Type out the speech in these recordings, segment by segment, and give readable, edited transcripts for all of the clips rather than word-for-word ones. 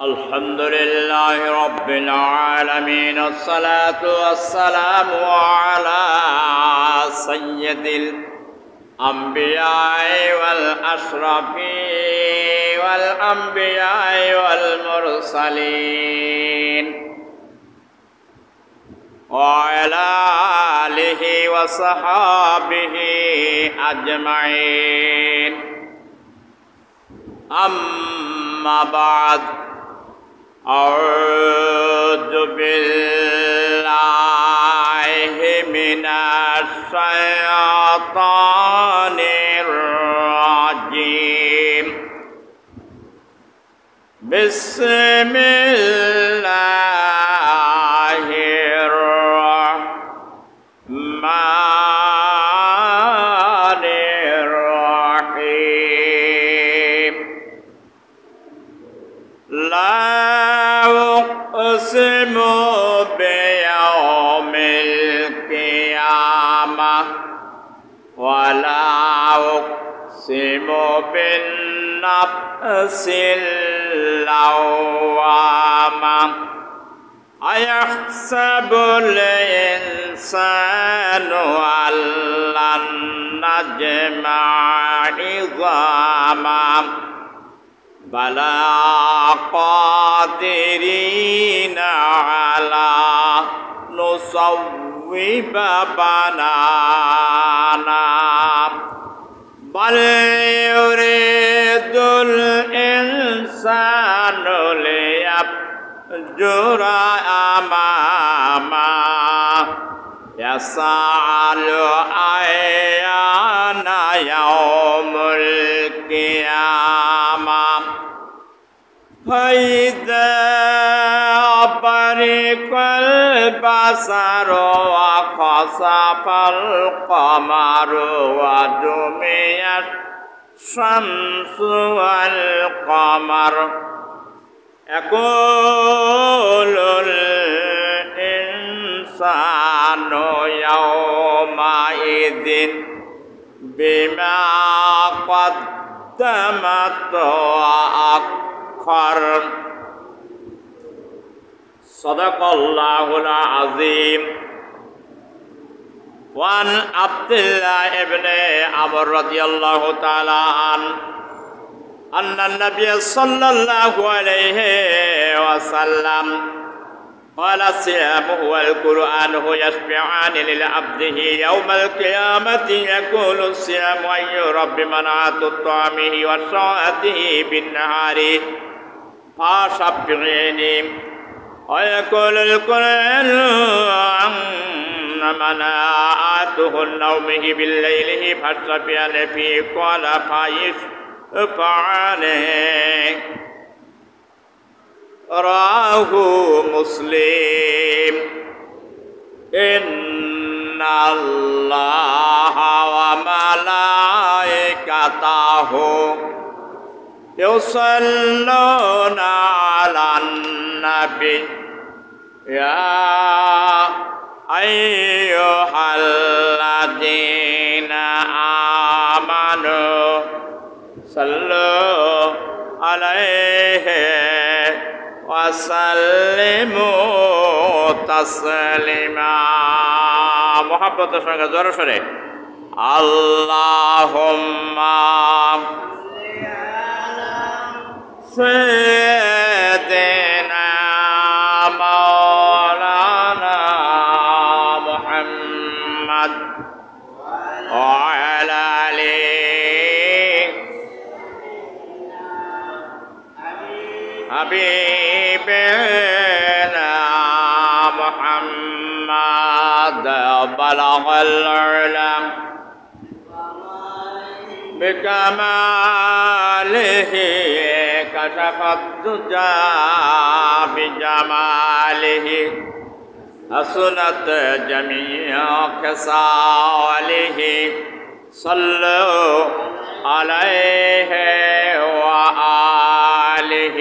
الحمد لله رب العالمين الصلاة والسلام على سيد الأنبياء والأشرف والأنبياء والمرسلين وعلى آله وصحابه أجمعين أما بعد أعوذ بالله من الشيطان الرجيم بسم الله الرحمن الرحيم لا أقسم بيوم القيامة ولا أقسم بالنفس اللوامة أيحسب الإنسان أن لن نجمع عظاما بلى قادرين على نصوب بنانا بل يريد الإنسان ليفجر أمامه يسأل أيان يوم القيامة فإذا برق البصر وخسف القمر وجمع الشمس والقمر يقول الإنسان يومئذ بما قدمت وأخر صدق الله العظيم وعن عبد الله بن عمرو رضي الله تعالى عنه أن النبي صلى الله عليه وسلم قال الصيام هو القرآن هو يشفعان للعبد يوم القيامة يقول الصيام أي رب منعت طعامه وشاءته بالنهار فشفعني ويقول القرآن أن منعته نومه بالليل فشفعني فيه قال فيشفعني رواه مسلم إن الله وملائكته يصلون على النبي يا أيها الذين آمنوا صلوا عليه وسلموا تسليما محبة সঙ্গে জোরে সরে اللهم سيدنا مولانا محمد وعلى آله حبيبنا محمد بلغ العلم بكماله كشف الدجى بجماله حسنت جميع خصاله صلوا عليه وآله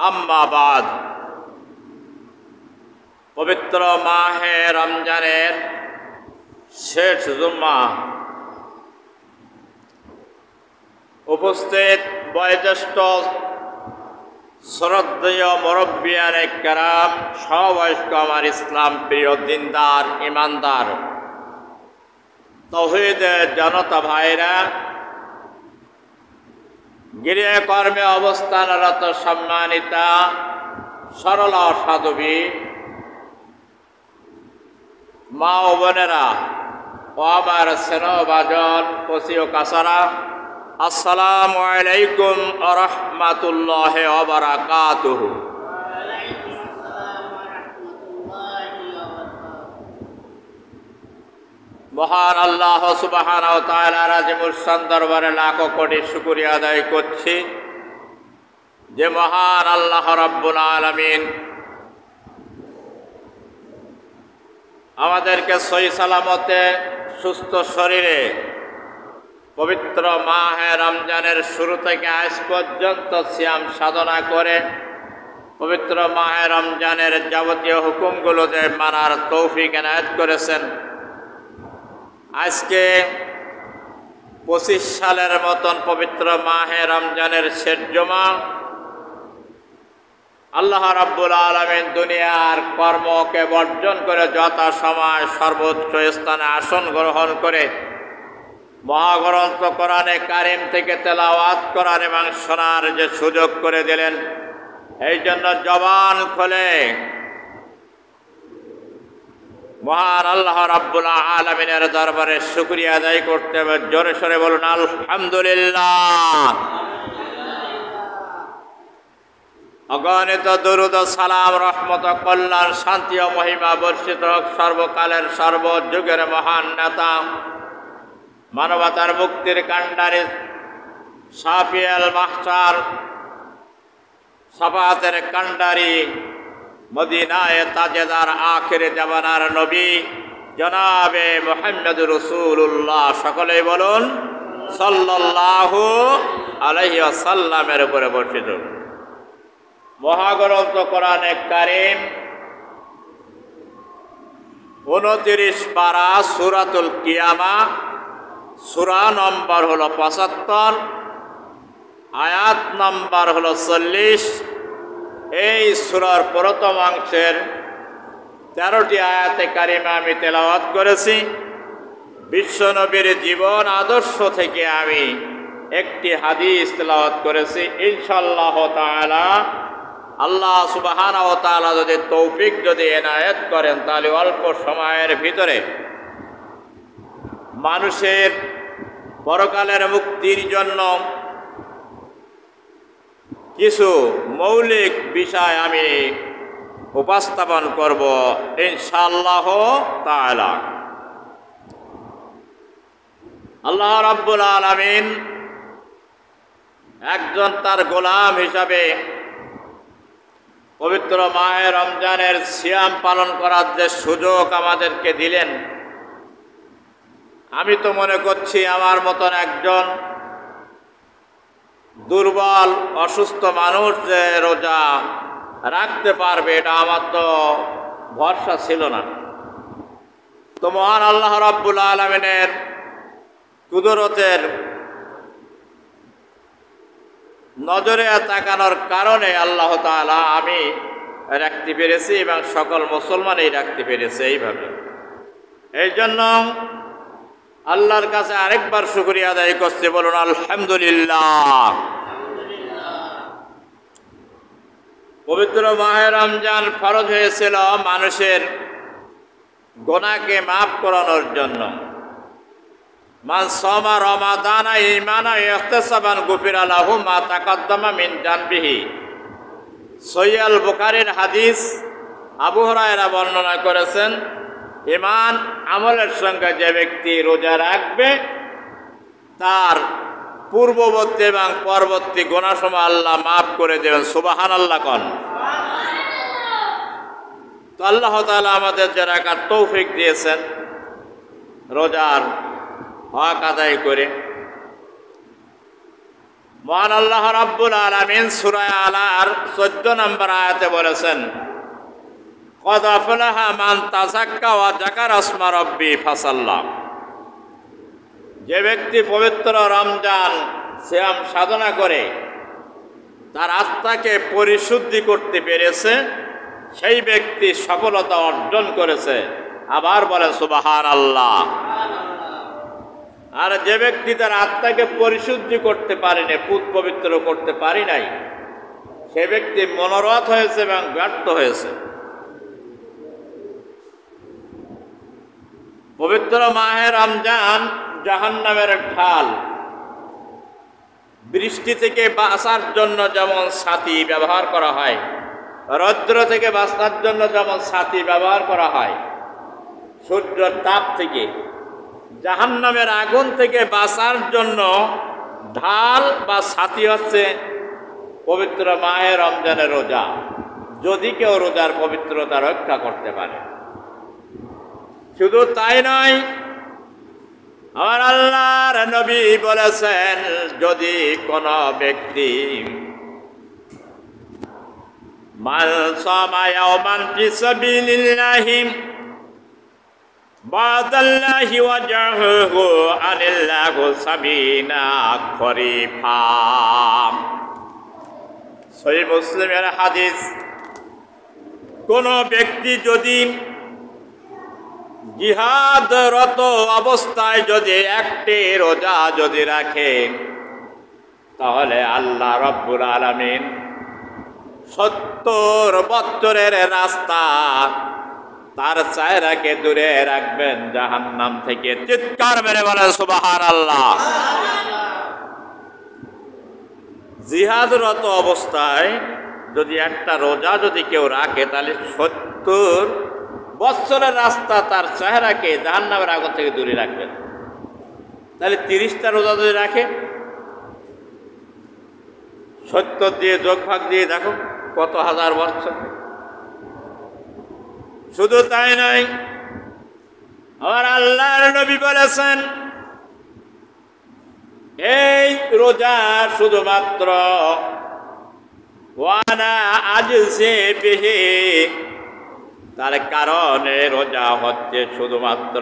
أما بعد পবিত্র মাহে রমজানের শেষ জুমা উপস্থিত বয়োজ্যেষ্ঠ শ্রদ্ধেয় মুরব্বিয়ানে কেরাম, সবয়স্ক আমার ইসলাম প্রিয় দিনদার ইমানদার তৌহিদের জনতা ভাইরা, গৃহকর্মে অবস্থানরত সম্মানিতা সরলা সাধবী মা ও বোনেরা ও আমার স্নেহভাজন কচি ও কাছারা, আসসালামু আলাইকুম ওয়া রাহমাতুল্লাহি ওয়া বারাকাতুহু। মহান আল্লাহ সুবহানাহু ওয়া তাআলার আজিমুল শান দরবারে লাখো কোটি শুকরিয়া আদায় করছি যে মহান আল্লাহ রাব্বুল আলামিন আমাদেরকে সহি সালামতে সুস্থ শরীরে পবিত্র মাহে রমজানের শুরু থেকে আজ পর্যন্ত সিয়াম সাধনা করে পবিত্র মাহে রমজানের যাবতীয় হুকুমগুলো যে মানার তৌফিক এনায়েত করেছেন। আজকে 25 সালের মতন পবিত্র মাহে রমজানের শেষ জুমা, আল্লাহ রাব্বুল আলামিন দুনিয়ার কর্মকে বর্জন করে যথাসময় সর্বোচ্চ স্থানে আসন গ্রহণ করে মহাগ্রন্থ কোরআনে কারিম থেকে তেলাওয়াত করার এবং শোনার যে সুযোগ করে দিলেন, এই জন্য জবান খুলে মহান আল্লাহ রাব্বুল আলামিনের দরবারে শুকরিয়া আদায় করতে হবে। জোরে সরে বলুন আলহামদুলিল্লাহ। অগণিত দরুদ ও সালাম, রহমত, কল্যাণ, শান্তি ও মহিমা বর্ষিত হোক সর্বকালের সর্বযুগের মহান নেতা, মানবতার মুক্তির কাণ্ডারি, শাফিউল মাহশার, শাফাআতের কাণ্ডারি, মদিনায়ে তাজেদার, আখির জামানার নবী জনাবে মুহাম্মদুর রাসূলুল্লাহ, সকলেই বলুন সাল্লাল্লাহু আলাইহি ওয়াসাল্লামের উপরে বর্ষিত। মহাগ্রন্থ কোরআনে কারিম 29 পারা সূরাতুল কিয়ামা, সূরা নম্বর হলো 75, আয়াত নম্বর হলো 40। এই সূরার প্রথম অংশের 13টি আয়াতে কারিমা আমি তেলাওয়াত করেছি। বিশ্বনবীর জীবন আদর্শ থেকে আমি একটি হাদিস তেলাওয়াত করেছি। ইনশাআল্লাহ তাআলা আল্লাহ সুবহানাহু ওয়া তাআলা যদি তৌফিক যদি এনায়েত করেন, তাহলে অল্প সময়ের ভিতরে মানুষের পরকালের মুক্তির জন্য কিছু মৌলিক বিষয় আমি উপস্থাপন করব ইনশাআল্লাহ তাআলা। আল্লাহ রাব্বুল আলামিন একজন তার গোলাম হিসাবে পবিত্র মাহে রমজানের সিয়াম পালন করার যে সুযোগ আমাদেরকে দিলেন, আমি তো মনে করছি আমার মতন একজন দুর্বল অসুস্থ মানুষ যে রোজা রাখতে পারবে, এটা আমার তো ভরসা ছিল না। তো মহান আল্লাহ রাব্বুল আলামিনের কুদরতের নজরে তাকানোর কারণে আল্লাহ তাআলা আমি রাখতে পেরেছি এবং সকল মুসলমানই রাখতে পেরেছে এইভাবে। এই জন্য আল্লাহর কাছে আরেকবার শুকরিয়া আদায় করতে বলুন আলহামদুলিল্লাহ। পবিত্র মাহে রমজান ফরজ হয়েছিল মানুষের গুনাহকে মাফ করানোর জন্য। মান সামা রমাদানা ঈমানান ওয়া ইহতিসাবান গুফিরা লাহু মা তাকাদ্দামা মিন জানবিহি। সহিহ বুখারীর হাদিস, আবু হুরায়রা বর্ণনা করেছেন, ঈমান আমলের সঙ্গে যে ব্যক্তি রোজা রাখবে তার পূর্ববর্তী এবং পরবর্তী গুনাহসমূহ আল্লাহ মাফ করে দেবেন। সুবহানাল্লাহ কোন। তো আল্লাহ তাআলা আমাদের যে রাখার তৌফিক দিয়েছেন, রোজার হক আদায় করে, মহান আল্লাহ রাব্বুল আলামিন সূরা আলার 14 নম্বর আয়াতে বলেছেন, কদ আফলাহা মান তাযাক্কা ওয়া যাকারা ইসমা রাব্বি ফাসাল্লা। যে ব্যক্তি পবিত্র রমজান সিয়াম সাধনা করে তার আত্মাকে পরিশুদ্ধি করতে পেরেছে, সেই ব্যক্তি সফলতা অর্জন করেছে। আবার বলেন সুবহানাল্লাহ। আর যে ব্যক্তি তার আত্মাকে পরিশুদ্ধি করতে পারেনি, পুত পবিত্র করতে পারি নাই, সে ব্যক্তি মনোরথ হয়েছে এবং ব্যর্থ হয়েছে। পবিত্র মাহে রমজান জাহান্নামের ঢাল। বৃষ্টি থেকে বাঁচার জন্য যেমন ছাতি ব্যবহার করা হয়, রৌদ্র থেকে বাঁচার জন্য যেমন ছাতি ব্যবহার করা হয়, সূর্যের তাপ থেকে, জাহান্নামের আগুন থেকে বাঁচার জন্য ঢাল বা ছাতি হচ্ছে পবিত্র মাহে রমজানের রোজা, যদি কেউ রোজার পবিত্রতা রক্ষা করতে পারে। শুধু তাই নয়, আমার আল্লাহর নবী বলেছেন, যদি কোন ব্যক্তি মান সামা ইয়াওমান ফি সাবিলিল্লাহি বাদাল্লাহি ওয়াজহুহু আনিল্লাহু সাবিনা খরিফা। সহিহ মুসলিমের হাদিস, কোন ব্যক্তি যদি জিহাদরত অবস্থায় যদি একটি রোজা যদি রাখে, তাহলে আল্লাহ রাব্বুল আলামিন 70 বছরের রাস্তা তার চেহারাকে দূরে রাখবেন জাহান্নাম থেকে। চিৎকার মেরে বলেন সুবহানাল্লাহ। জিহাদরত অবস্থায় যদি একটা রোজা যদি কেউ রাখে, তাহলে 70 বছরের রাস্তা তার চেহারাকে জাহান্নামের আগুন থেকে দূরে রাখবেন। তাহলে 30টা রোজা যদি রাখে, 70 দিয়ে যোগভাগ দিয়ে দেখো কত হাজার বছর। শুধু তাই নয়, আমার আল্লাহর নবী বলেছেন, এই রোজা শুধুমাত্র ওয়ানা আজসি বিহি, তার কারণে রোজা হচ্ছে শুধুমাত্র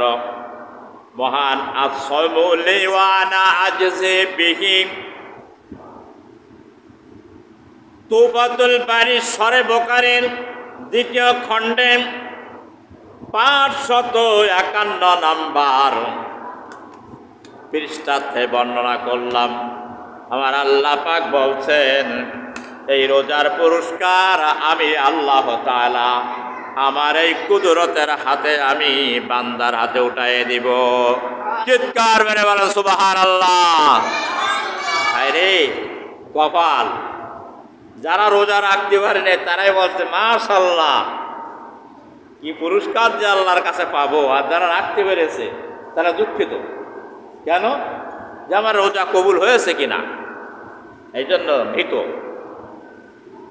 মহান আসসামুলি ওয়ানা আজসি বিহি। তুফাতুল বারী সরে বোকারের 2য় খণ্ডে 551 নম্বর পৃষ্ঠাতে বর্ণনা করলাম। আমার আল্লাহ পাক বলছেন, এই রোজার পুরস্কার আমি আল্লাহ তাআলা আমার এই কুদরতের হাতে আমি বান্দার হাতে উঠাইয়ে দিব। চিৎকার মেরে বলেন সুবহানাল্লাহ। আরে কপাল, যারা রোজা রাখতে পারেনি তারাই বলছে মাশাআল্লাহ, কি পুরস্কার যে আল্লাহর কাছে পাবো। আর যারা রাখতে পেরেছে তারা দুঃখিত। কেন? যে আমার রোজা কবুল হয়েছে কিনা, এই জন্য ভীত।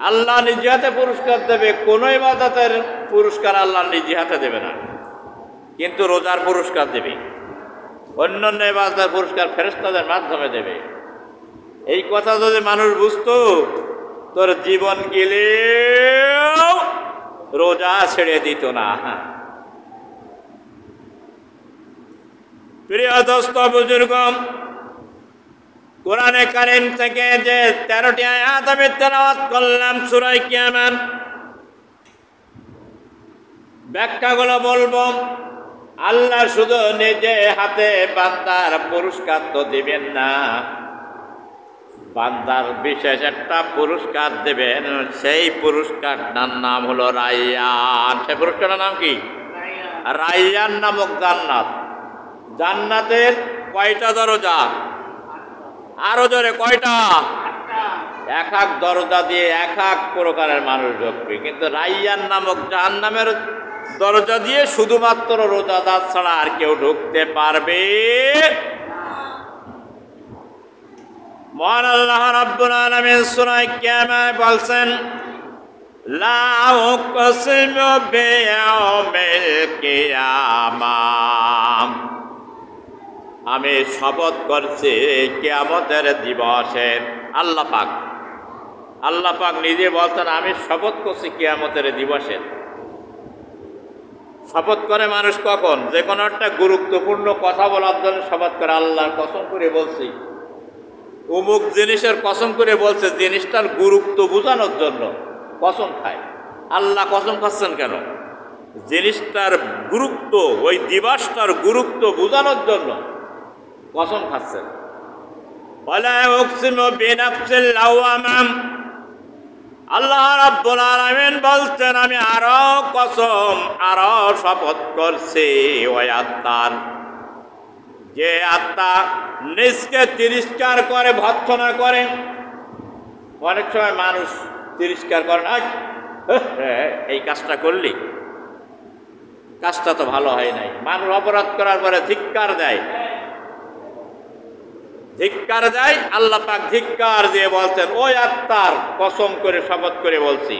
আল্লাহ নিজ হাতে পুরস্কার দেবে, কোনো ইবাদতের পুরস্কার আল্লাহ নিজ হাতে দেবে না, কিন্তু রোজার পুরস্কার দেবে, অন্যান্য ইবাদতের পুরস্কার ফেরেশতাদের মাধ্যমে দেবে। এই কথা যদি মানুষ বুঝতো, তোর জীবন গেলেও রোজা ছেড়ে দিত না। প্রিয় দোস্ত বুজুর্গ, কোরআনে কারীম থেকে যে 13টি আয়াত আমি তেলাওয়াত করলাম সূরা কিয়ামার, ব্যাখ্যাগুলো বলবো। আল্লাহ শুধু নিজে হাতে বান্দার পুরস্কার তো দিবেন না, বান্দার বিশেষ একটা পুরস্কার দেবেন। সেই পুরস্কারটার নাম হলো রায়্যান। সেই পুরস্কারটার নাম কি? রায়্যান নামক জান্নাত। জান্নাতের কয়টা দরজা? আরো জোরে কয়টা? এক এক দরজা দিয়ে এক এক প্রকারের মানুষ ঢুকবে, কিন্তু রায়্যান নামক জাহান্নামের দরজা দিয়ে শুধুমাত্র রোজাদার ছাড়া আর কেউ ঢুকতে পারবে। মহান আল্লাহ রাব্বুল আলামিন সূরা কিয়ামায় বলছেন, লা উকসিমু বিয়াউমিল কিয়ামাহ, আমি শপথ করছি কিয়ামতের দিবসের। আল্লাহ পাক নিজে বলছেন, আমি শপথ করছি কিয়ামতের দিবসের। শপথ করে মানুষ কখন? যে কোনো একটা গুরুত্বপূর্ণ কথা বলার জন্য শপথ করে, আল্লাহর কসম করে বলছি অমুক জিনিসের কসম করে বলছে, জিনিসটার গুরুত্ব বোঝানোর জন্য কসম খায়। আল্লাহ কসম খাচ্ছেন কেন? জিনিসটার গুরুত্ব, ওই দিবসটার গুরুত্ব বোঝানোর জন্য কসম খাচ্ছেন। আল্লাহ রাব্বুল আলামিন বলছেন, আমি আরো কসম, আরো শপথ করছি ওই আত্মার, যে আত্মা নিজকে তিরস্কার করে, ভৎসনা করে। অনেক সময় মানুষ তিরস্কার করে না, এই কাজটা করলি, কাজটা তো ভালো হয় নাই। মানুষ অপরাধ করার পরে ধিক্কার দেয়, ধিক্কার দেয়। আল্লাহ পাক ধিক্কার দিয়ে বলছেন, ওই আত্মার কসম করে শপথ করে বলছি,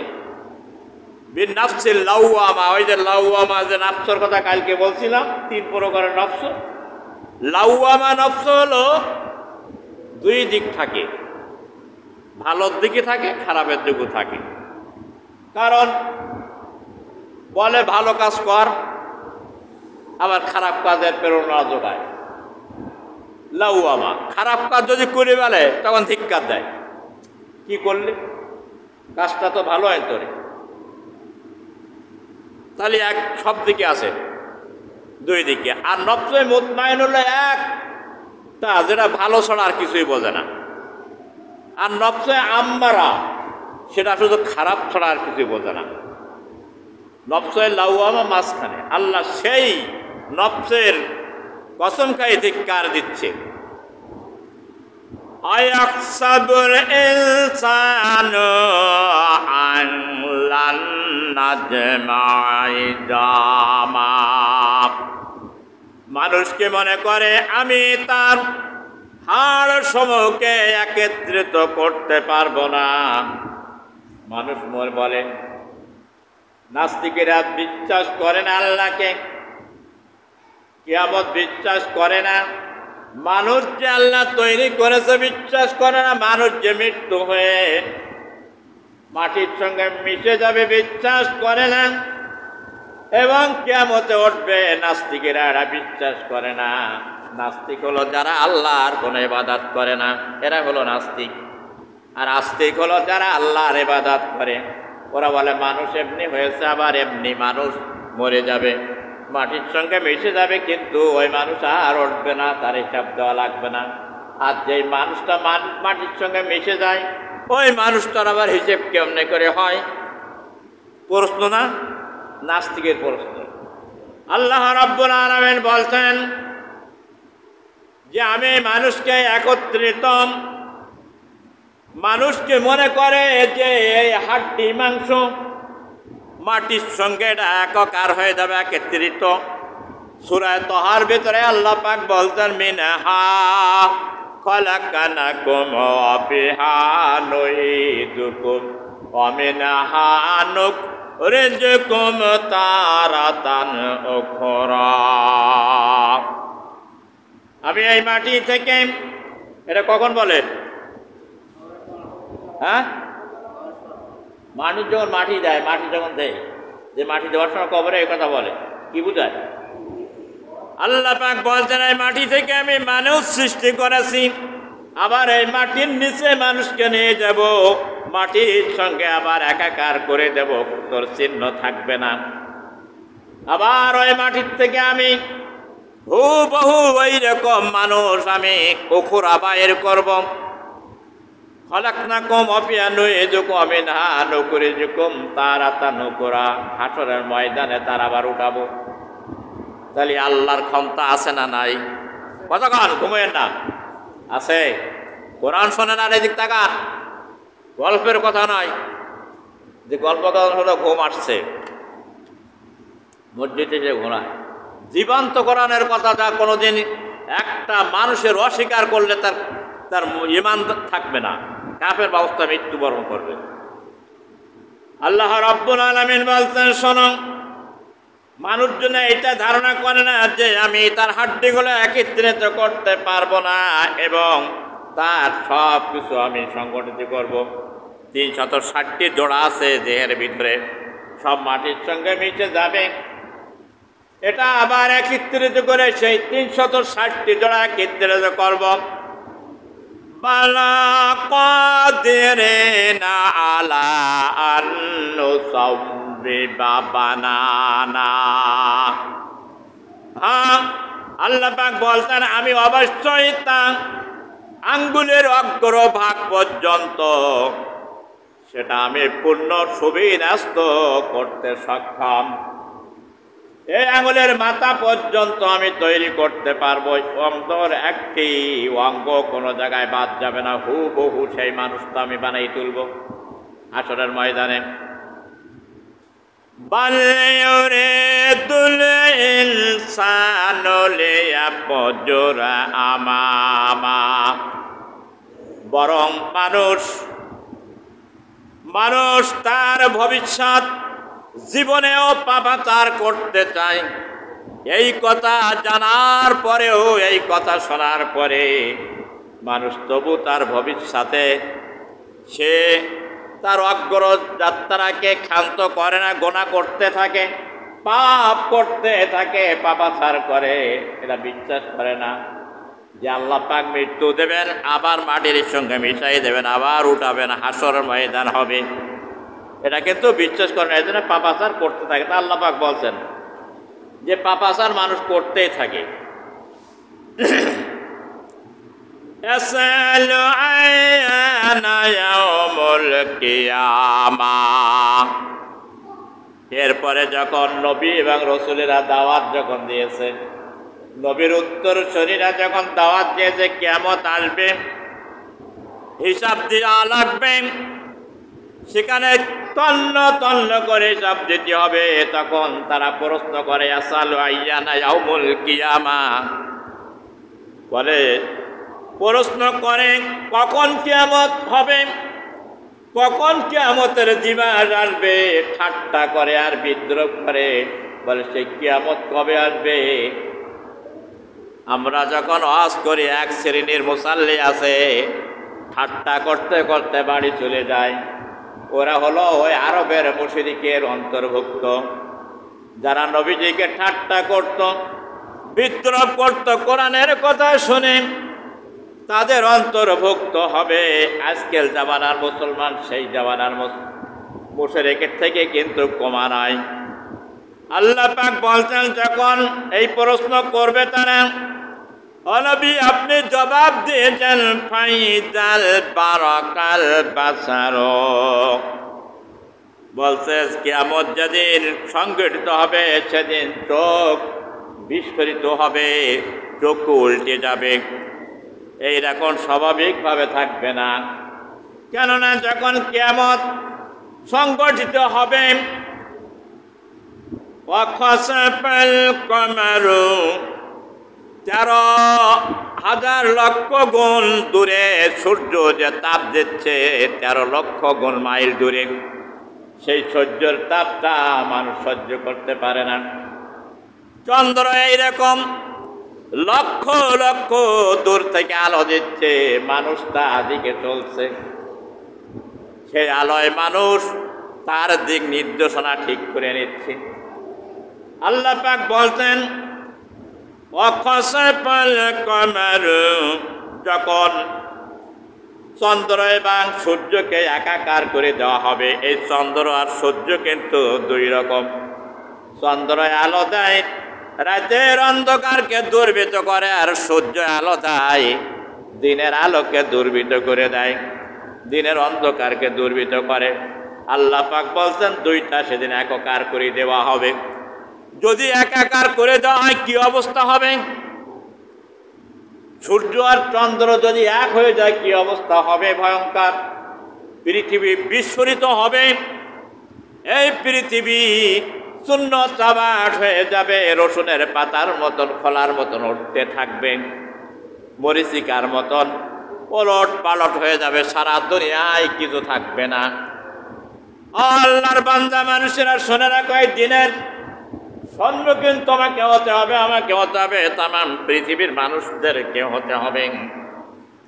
বিন নাফসিল লাওয়ামা, ওই যে লাওয়ামা, যে নাফসের কথা কালকে বলছিলাম, 3 প্রকারের নফস। লাওয়ামা নফস হলো 2 দিক থাকে, ভালোর দিকে থাকে, খারাপের দিকেও থাকে। কারণ বলে ভালো কাজ কর, আবার খারাপ কাজের প্রেরণা যোগায়। লাওয়ামা, খারাপ কাজ যদি করে ফেলে তখন ধিক্কার দেয়, কি করলে, কাজটা তো ভালো হয় তোরে। তাহলে এক সব দিকে আছে, 2 দিকে। আর নফসে মুতমাইন হলো একটা, যেটা ভালো ছাড়া আর কিছুই বোঝে না। আর নফসে আম্মারা, সেটা শুধু খারাপ ছাড়া আর কিছুই বোঝে না। নফসে লাওয়ামা মাঝখানে। আল্লাহ সেই নফসের কসম খাই ধিক্কার দিচ্ছে। আয়াহসাবুল ইনসানু আন লান নাজমা ইযামা, মানুষকে মনে করে আমি তার হাড় সমূহকে একত্রিত করতে পারবো না। মানুষ মনে বলে, নাস্তিকেরা বিশ্বাস করে না আল্লাহকে, কিয়ামত বিশ্বাস করে না, মানুষ যে আল্লাহ তৈরি করেছে বিশ্বাস করে না, মানুষ যে মৃত্যু হয়ে মাটির সঙ্গে মিশে যাবে বিশ্বাস করে না, এবং কিয়ামতে উঠবে, নাস্তিকেরা এরা বিশ্বাস করে না। নাস্তিক হলো যারা আল্লাহর কোনো ইবাদত করে না, এরা হলো নাস্তিক। আর আস্তিক হলো যারা আল্লাহর ইবাদত করে। ওরা বলে মানুষ এমনি হয়েছে, আবার এমনি মানুষ মরে যাবে, মাটির সঙ্গে মিশে যাবে, কিন্তু ওই মানুষ আর উঠবে না, তার হিসাব দেওয়া লাগবে না। আর যেই মানুষটা মাটির সঙ্গে মিশে যায়, ওই মানুষটার আবার হিসেব কেমনে করে হয়? প্রশ্ন না, নাস্তিকের প্রশ্ন। আল্লাহ রাব্বুল আলামিন বলছেন যে আমি মানুষকে একত্রিত, মানুষকে মনে করে যে এই হাড্ডি মাংস মাটির সঙ্গে এটা একাকার হয়ে যাবে, একত্রিত। সূরা তাহার ভিতরে আল্লাহ পাক বলতেন, মিনহা খলাকনাকুম ওয়া ফিহা নুঈদুকুম ওয়া মিনহা নুখরিজুকুম তারাতান উখরা। আমি এই মাটি থেকে, এটা কখন বলে? হ্যাঁ, মানুষ যখন মাটি দেয়, মাটি যখন দেয়, যে মাটি দেওয়ার সময় কবরে এই কথা বলে, কি বুঝায়? আল্লাহ পাক বলছেন, এই মাটি থেকে আমি মানুষ সৃষ্টি করেছি, আবার এই মাটির নিচে মানুষকে নিয়ে যাব, মাটির সঙ্গে আবার একাকার করে দেব, তোর চিহ্ন থাকবে না। আবার ওই মাটির থেকে আমি হুবহু ওই রকম মানুষ আমি উখরা বাইর করব। খলাকনাকুম ওয়া ফিহা নুঈদুকুম ওয়া মিনহা নুখরিজুকুম তারাতান উখরা, হাসরের ময়দানে তার আবার উঠাবো। তাহলে আল্লাহর ক্ষমতা আছে না নাই? কতক্ষণ ঘুমেন না? আছে। কোরআন শোনেন আর এদিক তাকান, গল্পের কথা নয় যে গল্প কথা হলো ঘুম আসছে, মসজিদে যে ঘোরায়। জীবন্ত কোরআনের কথা যা কোনোদিন একটা মানুষের অস্বীকার করলে তার ঈমান থাকবে না, কাফের ব্যবস্থা মৃত্যুবরণ করবে। আল্লাহ রাব্বুল আলামিন বলছেন, শোনো, মানুষ যেন এটা ধারণা করে না যে আমি তার হাড্ডিগুলো একত্রিত করতে পারবো না এবং তার সব কিছু আমি সংগঠিত করব। 360টি জোড়া আছে দেহের ভিতরে, সব মাটির সঙ্গে মিশে যাবে। এটা আবার একত্রিত করে সেই 360টি জোড়া একত্রিত করব। বালা কাদিরিনা আলা আন নুসাব্বিবা বানানা। আল্লাহ পাক বলতেন আমি অবশ্যই তা আঙ্গুলের অগ্রভাগ পর্যন্ত সেটা আমি পূর্ণ সুবিন্যস্ত করতে সক্ষম। এই আঙ্গুলের মাথা পর্যন্ত আমি তৈরি করতে পারবো। অন্তর একটি অঙ্গ কোনো জায়গায় বাদ যাবে না, হুবহু সেই মানুষটা আমি বানাই তুলব হাসরের ময়দানে। বাল ইউরিদুল ইনসানু লিয়াফজুরা আমামা। বরং মানুষ তার ভবিষ্যৎ জীবনেও পাপাচার করতে চায়। এই কথা জানার পরেও, এই কথা শোনার পরে মানুষ তবু তার ভবিষ্যতে সে তার অগ্রযাত্রাকে ক্ষান্ত করে না, গোনা করতে থাকে, পাপ করতে থাকে, পাপাচার করে। এটা বিশ্বাস করে না যে আল্লাহ পাক মৃত্যু দেবেন, আবার মাটির সঙ্গে মিশাই দেবেন, আবার উঠাবেন, হাসরের ময়দান হবে। এটা কিন্তু বিশ্বাস করে না, এই জন্য পাপাচার করতে থাকে। তা আল্লাহ পাক বলছেন যে পাপাচার মানুষ করতেই থাকে। ইয়াসালু আয়ানা ইয়াউমুল কিয়ামাহ। এরপরে যখন নবী এবং রসুলেরা দাওয়াত যখন দিয়েছে, নবীর উত্তরসূরিরা যখন দাওয়াত দিয়েছে কিয়ামত আসবে, হিসাব দেওয়া লাগবে, সেখানে তন্ন তন্ন করে হিসাব দিতে হবে, তখন তারা প্রশ্ন করে ইয়াসালু আয়ানা ইয়াউমুল কিয়ামাহ, বলে প্রশ্ন করে কখন কিয়ামত হবে, কখন কিয়ামতের দিবস আসবে। ঠাট্টা করে আর বিদ্রোহ করে, বলে সেই কিয়ামত কবে আসবে। আমরা যখন ওয়াজ করি, এক শ্রেণীর মুসাল্লি আছে ঠাট্টা করতে করতে বাড়ি চলে যায়। ওরা হলো ওই আরবের মুশরিকের অন্তর্ভুক্ত, যারা নবীজিকে ঠাট্টা করত, বিদ্রোহ করত, কোরআনের কথা শুনে তাদের অন্তর্ভুক্ত হবে আজকের জামানার মুসলমান। সেই জামানার মুশরিকের থেকে কিন্তু কমা নাই। আল্লাহ পাক বলছেন যখন এই প্রশ্ন করবে তারা, ও নবী আপনি জবাব দিয়েছেন ফাইদাল বারাকাল বাসারো, বলছে কিয়ামত যেদিন সংঘটিত হবে সেদিন চোখ বিস্ফোরিত হবে, চক্ষু উল্টে যাবে। এইরকম স্বাভাবিকভাবে থাকবে না, কেননা যখন কিয়ামত সংগঠিত হবে, ওয়াখাসাফাল কমারু, 13,000 লক্ষ গুণ দূরে সূর্য যে তাপ দিচ্ছে, 13 লক্ষ গুণ মাইল দূরে, সেই সূর্যের তাপটা মানুষ সহ্য করতে পারে না। চন্দ্র এইরকম লক্ষ লক্ষ দূর থেকে আলো দিচ্ছে, মানুষ তার দিকে চলছে, সেই আলোয় মানুষ তার দিক নির্দেশনা ঠিক করে নিচ্ছে। আল্লাহ পাক বলতেন ওয়াখাসাফাল কমারু, যখন চন্দ্র এবং সূর্যকে একাকার করে দেওয়া হবে। এই চন্দ্র আর সূর্য কিন্তু দুই রকম। চন্দ্র আলো দেয়, রাতের অন্ধকারকে দুর্বৃত করে, আর সূর্য আলো দেয়, দিনের আলোকে দুর্বৃত করে দেয়, দিনের অন্ধকারকে দুর্বৃত করে। আল্লাহ পাক বলছেন দুইটা সেদিন একাকার করে দেওয়া হবে। যদি একাকার করে দেওয়া হয় কি অবস্থা হবে? সূর্য আর চন্দ্র যদি এক হয়ে যায় কি অবস্থা হবে? ভয়ঙ্কর। পৃথিবী বিস্ফোরিত হবে, এই পৃথিবী শূন্য চাবাট হয়ে যাবে, রসুনের পাতার মতন খোলার মতন উঠতে থাকবে, মরিচিকার মতন ওলট পালট হয়ে যাবে, সারা দুনিয়ায় কিছু থাকবে না। আল্লাহর বান্দা মানুষেরা শুনে রাখো, এই দিনের সম্মুখীন তোমাকে হতে হবে, আমাকে হতে হবে, তামাম পৃথিবীর মানুষদেরকে হতে হবে।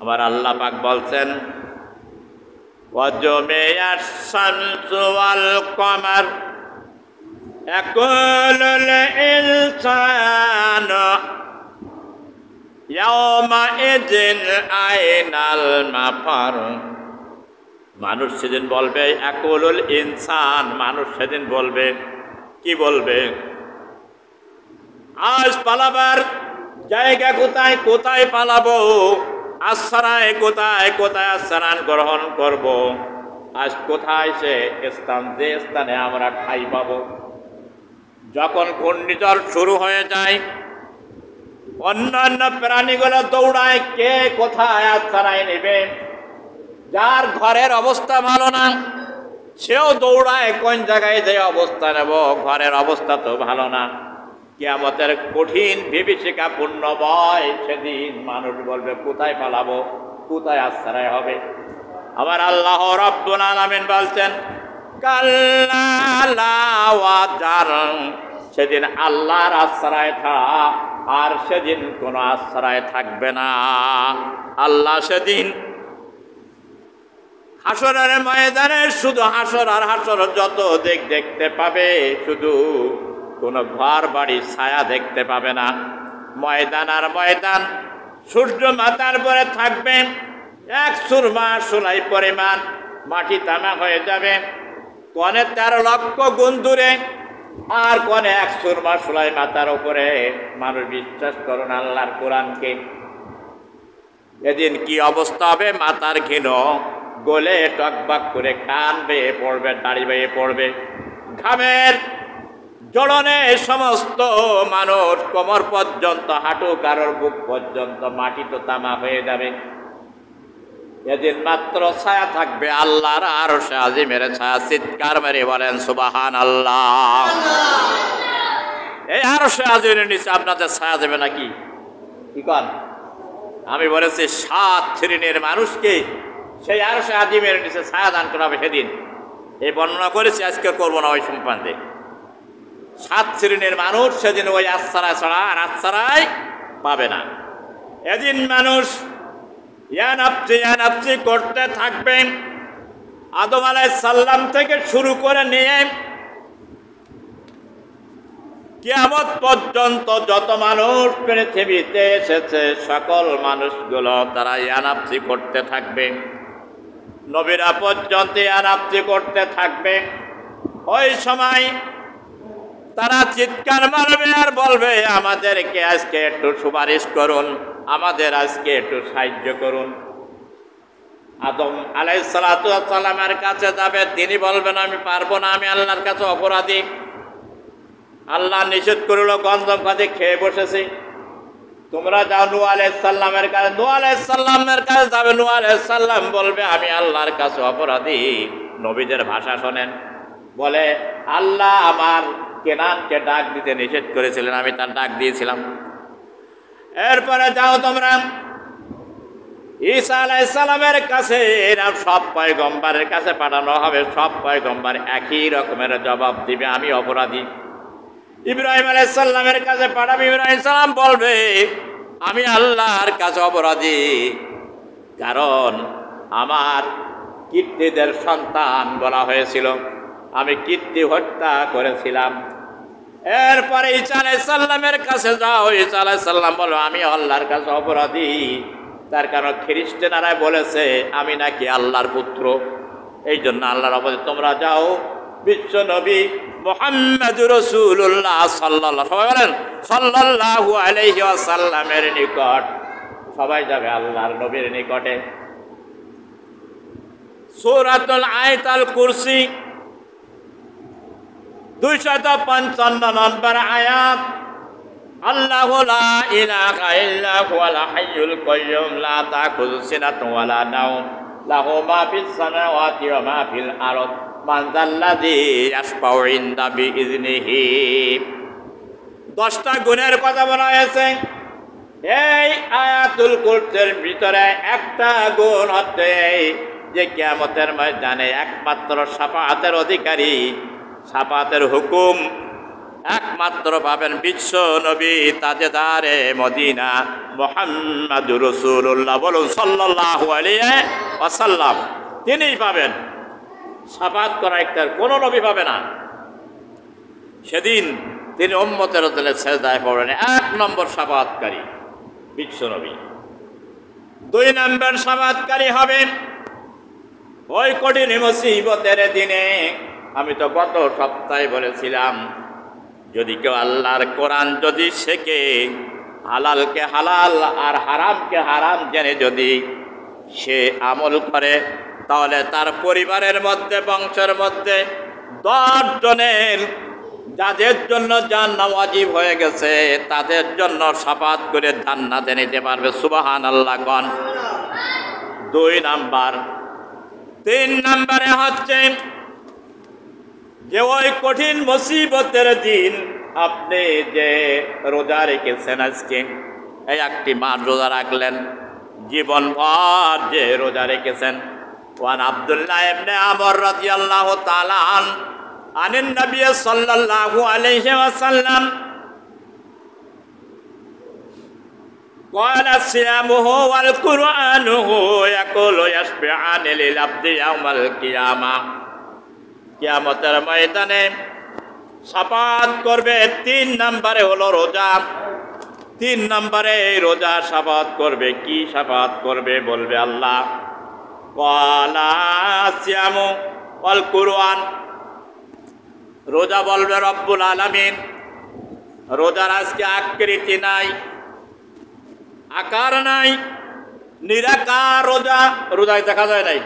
আমার আল্লাহ পাক বলছেন ওয়াজমিয়াস শামসু ওয়াল কমার ইয়াকুলুল ইনসানু ইয়াউমাইযিন আইনাল মাফার, মানুষ সেদিন বলবে, ইয়াকুলুল ইনসান, মানুষ সেদিন বলবে, কি বলবে? আজ পালাবার জায়গা কোথায়? কোথায় পালাবো? আশ্রয় কোথায়? কোথায় আশ্রয় গ্রহণ করব? আজ কোথায় সে স্থান, যে স্থানে আমরা ঠাঁই পাবো? যখন ঘূর্ণিঝড় শুরু হয়ে যায়, অন্যান্য প্রাণীগুলো দৌড়ায়, কে কোথায় আশ্রয় নেবে? যার ঘরের অবস্থা ভালো না, সেও দৌড়ায় কোন জায়গায় যে অবস্থা নেব, ঘরের অবস্থা তো ভালো না। কিয়ামতের কঠিন বিভীষিকাপূর্ণ ভয়, সেদিন মানুষ বলবে কোথায় পালাবো, কোথায় আশ্রয় হবে? আমার আল্লাহ রাব্বুল আলামিন বলছেন, কাল্লা লা ওয়াজার, সেদিন আল্লাহর আশ্রয় থাক, আর সেদিন কোনো আশ্রয় থাকবে না। আল্লাহ সেদিন হাসরের ময়দানে শুধু হাসর আর হাসর, যত দেখতে পাবে, শুধু কোনো ঘর বাড়ি ছায়া দেখতে পাবে না। ময়দান আর ময়দান, সূর্য মাথার পরে থাকবে, এক সুরমা সোলাই পরিমাণ মাটি তামা হয়ে যাবে, কনে 13 লক্ষ গুণ দূরে, আর কনে এক সুরমা সোলাই মাথার উপরে। মানুষ বিশ্বাস করুন আল্লাহর কোরআনকে। এদিন কি অবস্থা হবে? মাথার ঘিন গলে টকবাক করে কান বেয়ে পড়বে, দাড়ি বেয়ে পড়বে, ঘামের জড়নে সমস্ত মানুষ কোমর পর্যন্ত, হাঁটু, কারোর বুক পর্যন্ত মাটি তো তামা হয়ে যাবে। এদিন মাত্র ছায়া থাকবে আল্লাহর আরশে আজিমের ছায়া। চিৎকার মেরে বলেন সুবহানাল্লাহ। এই আরশে আজিমের নিচে আপনাদের ছায়া দেবে নাকি? কি কন? আমি বলেছি 7 শ্রেণীর মানুষকে সেই আরশে আজিমের নিচে ছায়া দান করা হবে সেদিন। এই বর্ণনা করেছি, আজকে করবো না ওই সম্বন্ধে। 7 শ্রেণীর মানুষ সেদিন ওই আশ্রয় ছাড়া আর আশ্রয় পাবে না। এদিন মানুষ ইয়ানাপচি করতে থাকবে। আদম আলাইহিস সালাম থেকে শুরু করে নিয়ে কিয়ামত পর্যন্ত যত মানুষ পৃথিবীতে এসেছে, সকল মানুষগুলো তারা ইয়ানাপচি করতে থাকবে। নবীরা পর্যন্ত ইয়ানাপচি করতে থাকবে। ওই সময় তারা চিৎকার মারবে আর বলবে, আমাদেরকে আজকে একটু সুপারিশ করুন, আমাদের আজকে একটু সাহায্য করুন। আদম আলাইহিস সালাতু ওয়াস সালামের কাছে যাবে, তিনি বলবেন, আমি পারবো না, আমি আল্লাহর কাছে অপরাধী। আল্লাহ নিষেধ করলো, গন্ধম খাতে খেয়ে বসেছি, তোমরা যাও নূহ আলাইহিস সালামের কাছে। নূহ আলাইহিস সালামের কাছে যাবে, নূহ আলাইহিস সালাম বলবে, আমি আল্লাহর কাছে অপরাধী। নবীদের ভাষা শোনেন, বলে, আল্লাহ আমার কেনানকে ডাক দিতে নিষেধ করেছিলেন, আমি তার ডাক দিয়েছিলাম। এরপরে যাও তোমরা ঈসা আলাইহিস সালামের কাছে। এরকম সব পয়গম্বরের কাছে পাঠানো হবে, সব পয়গম্বর একই রকমের জবাব দিবে, আমি অপরাধী। ইব্রাহিম আলাইহিস সালামের কাছে পাঠাবে, ইব্রাহিম সালাম বলবে, আমি আল্লাহর কাছে অপরাধী, কারণ আমার কীর্তিদের সন্তান বলা হয়েছিল, আমি কীর্তি হত্যা করেছিলাম। এরপরে ঈসা আলাইহিস সালামের কাছে যাও, ঈসা আলাইহিস সালাম বলো, আমি আল্লাহর কাছে অপরাধী, তার কারণ খ্রিস্টানরা বলেছে আমি নাকি আল্লাহর পুত্র। এই জন্য আল্লাহর অপরাধী। তোমরা যাও বিশ্ব নবী মুহাম্মদুর রাসূলুল্লাহ সাল্লাল্লাহু, সবাই বলেন সাল্লাল্লাহু আলাইহি ওয়াসাল্লামের নিকট। সবাই যাবে আল্লাহর নবীর নিকটে। সূরাতুল আয়াতুল কুরসি 255 নম্বর আয়াত। আল্লাহু লা ইলাহা ইল্লা হুয়াল হাইয়ুল কাইয়্যুম লা তাখুযু সিনাতুন ওয়া লা নাওম লাহু মা ফিস সামাওয়াতি ওয়া মা ফিল আরদ মান যাল্লাযী ইয়াশফাউ ইনদা বিইযনিহি। 10টা গুণের কথা বলা হয়েছে। এই আয়াতুল কুরসির ভিতরে একটা গুণ হচ্ছে যে কিয়ামতের ময়দানে একমাত্র শাফাআতের অধিকারী, শাফাআতের হুকুম একমাত্র পাবেন বিশ্ব নবী তাজেদারে মদিনা মুহাম্মাদুর রাসূলুল্লাহ, বলুন সাল্লাল্লাহু আলাইহি ওয়াসাল্লাম। তিনিই পাবেন শাফাআত করা, একটা কোনো নবী পাবে না। সেদিন তিনি উম্মতের জন্য সেজদায় পড়বেন, 1 নম্বর শাফাআতকারী। বিশ্বনবী। 2 নম্বর সামাদকারী হবে ওই কঠিন মুসিবতের দিনে। আমি তো গত সপ্তাহে বলেছিলাম, যদি কেউ আল্লাহর কোরআন যদি শেখে, হালালকে হালাল আর হারামকে হারাম জেনে যদি সে আমল করে, তাহলে তার পরিবারের মধ্যে, বংশের মধ্যে 10 জনের যাদের জন্য জান্নাত ওয়াজিব হয়ে গেছে তাদের জন্য শাফাআত করে জান্নাতে নিতে পারবে। সুবহানাল্লাহ কোন। 2 নাম্বার। 3 নম্বরে হচ্ছে যে ওই কঠিন মুসিবতের দিন আপনি যে রোজা রেখেছেন, আজকে এই 1টি মাস রোজা রাখলেন, জীবনভর যে রোজা রেখেছেন। ওয়ান আব্দুল্লাহ ইবনে আমর রাদিয়াল্লাহু তাআলা আনিন নবী সাল্লাল্লাহু আলাইহি ওয়াসাল্লাম قال صيامه والقرآنه يقول يشفعان للعبد يوم القيامة। কিয়ামতের ময়দানে শাফাআত করবে। 3 নম্বরে হলো রোজা। 3 নম্বরে এই রোজা শাফাআত করবে। কি শাফাআত করবে বলবে আল্লাহ। ক্বালা সিয়ামু ওয়াল কুরআন। রোজা বলবে রব্বুল আলামিন, রোজার আজকে আকৃতি নাই, আকার নাই, নিরাকার রোজা। রোজায় দেখা যায় নাই।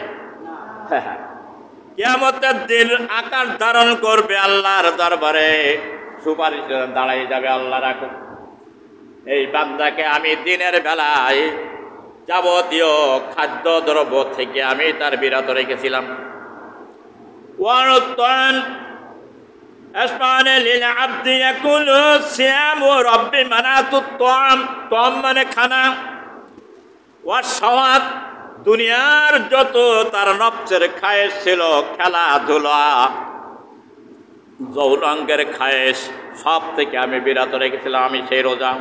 কিয়ামতের দিন আকার ধারণ করবে, আল্লাহর দরবারে সুপারিশ দাঁড়াই যাবে। আল্লাহ রাখো, এই বান্দাকে আমি দিনের বেলায় যাবতীয় খাদ্য দ্রব্য থেকে আমি তার বিরত রেখেছিলাম। ওয়ারতান আসমানে লিল আবদি ইয়াকুলু সিয়ামু রব্বি মানাতুত তাম। তাম মানে খানা। ওয়াশওয়াত দুনিয়ার যত তার নফসের খায়েশ ছিল, খেলাধুলা, যৌনাঙ্গের খায়েশ, সব থেকে আমি বিরত রেখেছিলাম। আমি সেই রোজা।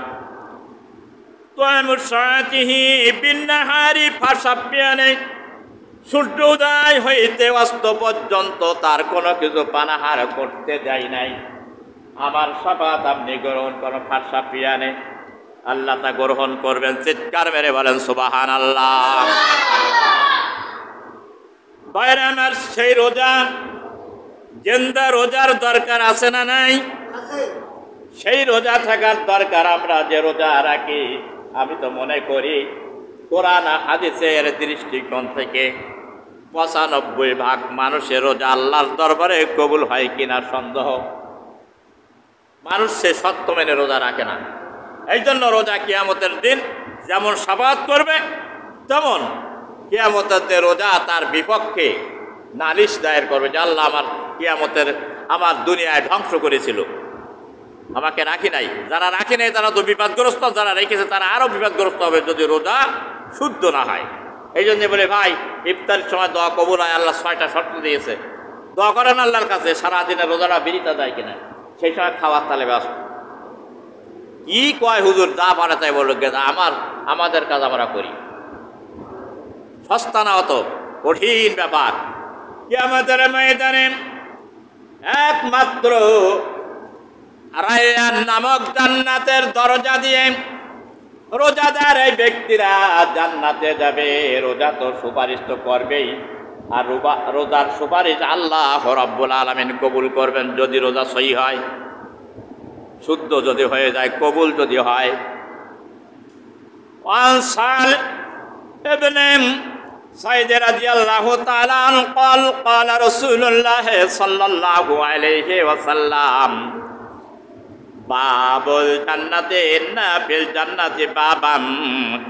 সূর্য উদয় হইতে অস্ত পর্যন্ত তার কোনো কিছু পানাহার করতে যাই নাই। আমার শাফাআত আপনি গ্রহণ করেন। ফারসাপিয়ানে আল্লাহ তা গ্রহণ করবেন। চিৎকার মেরে বলেন সুবহানাল্লাহ। বাইরে আমার সেই রোজা, জিন্দা রোজার দরকার আছে না নাই? সেই রোজা থাকার দরকার। আমরা যে রোজা রাখি, আমি তো মনে করি কোরআন হাদিসের দৃষ্টিকোণ থেকে 95% মানুষের রোজা আল্লাহর দরবারে কবুল হয় কিনা সন্দেহ। মানুষ সে সত্য মেনে রোজা রাখে না। এই জন্য রোজা কিয়ামতের দিন যেমন শাফাআত করবে, তেমন কিয়ামতের রোজা তার বিপক্ষে নালিশ দায়ের করবে যে আল্লাহ আমার কিয়ামতের আমার দুনিয়ায় ধ্বংস করেছিল, আমাকে রাখি নাই। যারা রাখি নাই তারা তো বিপদগ্রস্ত, যারা রেখেছে তারা আরও বিপদগ্রস্ত হবে যদি রোজা শুদ্ধ না হয়। এই জন্য বলে ভাই, ইফতারের সময় দোয়া কবুল হয়। আল্লাহ 6টা শর্ত দিয়েছে, দোয়া করেন আল্লাহর কাছে সারাদিনের রোজাটা বিরিতা যায় কিনা। সেই সময় খাওয়ার তালে ব্যস্ত। কি কয় হুজুর, যা পারে তাই বলল, আমাদের কাজ আমরা করি। সস্তা না, অত কঠিন ব্যাপার। কিয়ামতের ময়দানে একমাত্র রায়্যান নামক জান্নাতের দরজা দিয়ে রোজাদার এই ব্যক্তিরা জান্নাতে যাবে। রোজা তো সুপারিশ তো করবেই, আর রোজার সুপারিশ আল্লাহ রাব্বুল আলামিন কবুল করবেন যদি রোজা সহি হয়, শুদ্ধ যদি হয়ে যায়, কবুল যদি হয়। ওয়ানসাল ইবনে সাইদ রাদিয়াল্লাহু তাআলা قال قال رسول الله صلى الله عليه وسلم বাবুল জান্নাতে ইন্না ফিল জান্নাতি বাবাম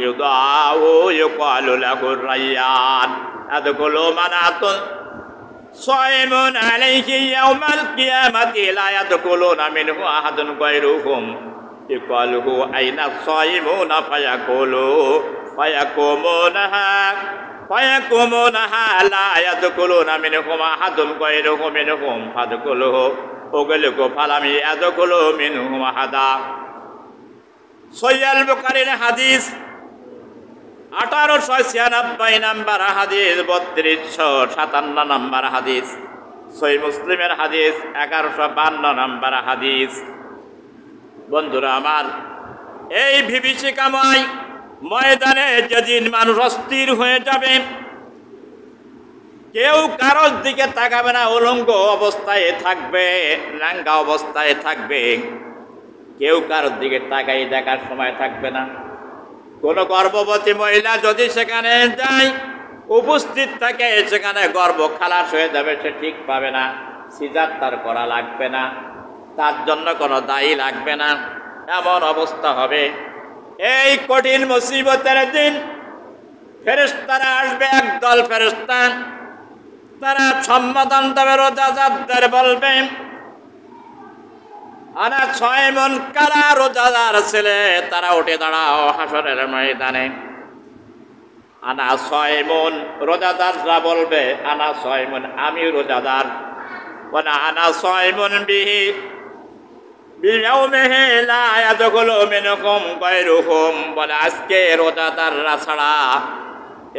ইউদাউ ইউকালু লাহু রায়্যান আদখুলু মানাতুন সাইমুন আলাইহি ইয়াউমাল কিয়ামাতি লা ইয়াদখুলুনা মিনহু আহাদুন গায়রুহুম ইকালুহু আইনা সাইমুনা ফায়াকুমুনাহা লা ইয়াদখুলুনা মিনহুম আহাদুন গায়রুহুম মিনহুম ফাদখুলুহু ওগুলোকে ফালামি এতগুলো মিনহুম আহাদা। সহিহ বুখারীর হাদিস 1896 নম্বর হাদিস, 3257 নম্বর হাদিস। সহিহ মুসলিমের হাদিস 1152 নম্বর হাদিস। বন্ধুরা আমার, এই বিভীষিকাময় ময়দানে যেদিন মানুষ অস্থির হয়ে যাবে, কেউ কারোর দিকে তাকাবে না, উলঙ্গ অবস্থায় থাকবে, নাঙ্গা অবস্থায় থাকবে, কেউ কারোর দিকে তাকাই দেখার সময় থাকবে না। কোন গর্ভবতী মহিলা যদি সেখানে যায়, উপস্থিত থাকে, সেখানে গর্ভ খালাস হয়ে যাবে, সে ঠিক পাবে না, সিজার তার করা লাগবে না, তার জন্য কোনো দায়ী লাগবে না, এমন অবস্থা হবে। এই কঠিন মুসিবতের দিন ফেরেশতারা আসবে, একদল ফেরেশতা, তারা সম্বোধন দেবে, রোজাদারদের বলবে, আনা সয়মন, কারা রোজাদার ছেলে, তারা উঠে দাঁড়াও হাসরের ময়দানে। আনা সয়মন, রোজাদাররা বলবে, আনা সয়মন, আমি রোজাদার। বলে আনা সয়মন বিহি বিয়াউমিহি লা ইয়াদখুলু মিনকুম গায়রুহুম, বলে আজকে রোজাদাররা ছাড়া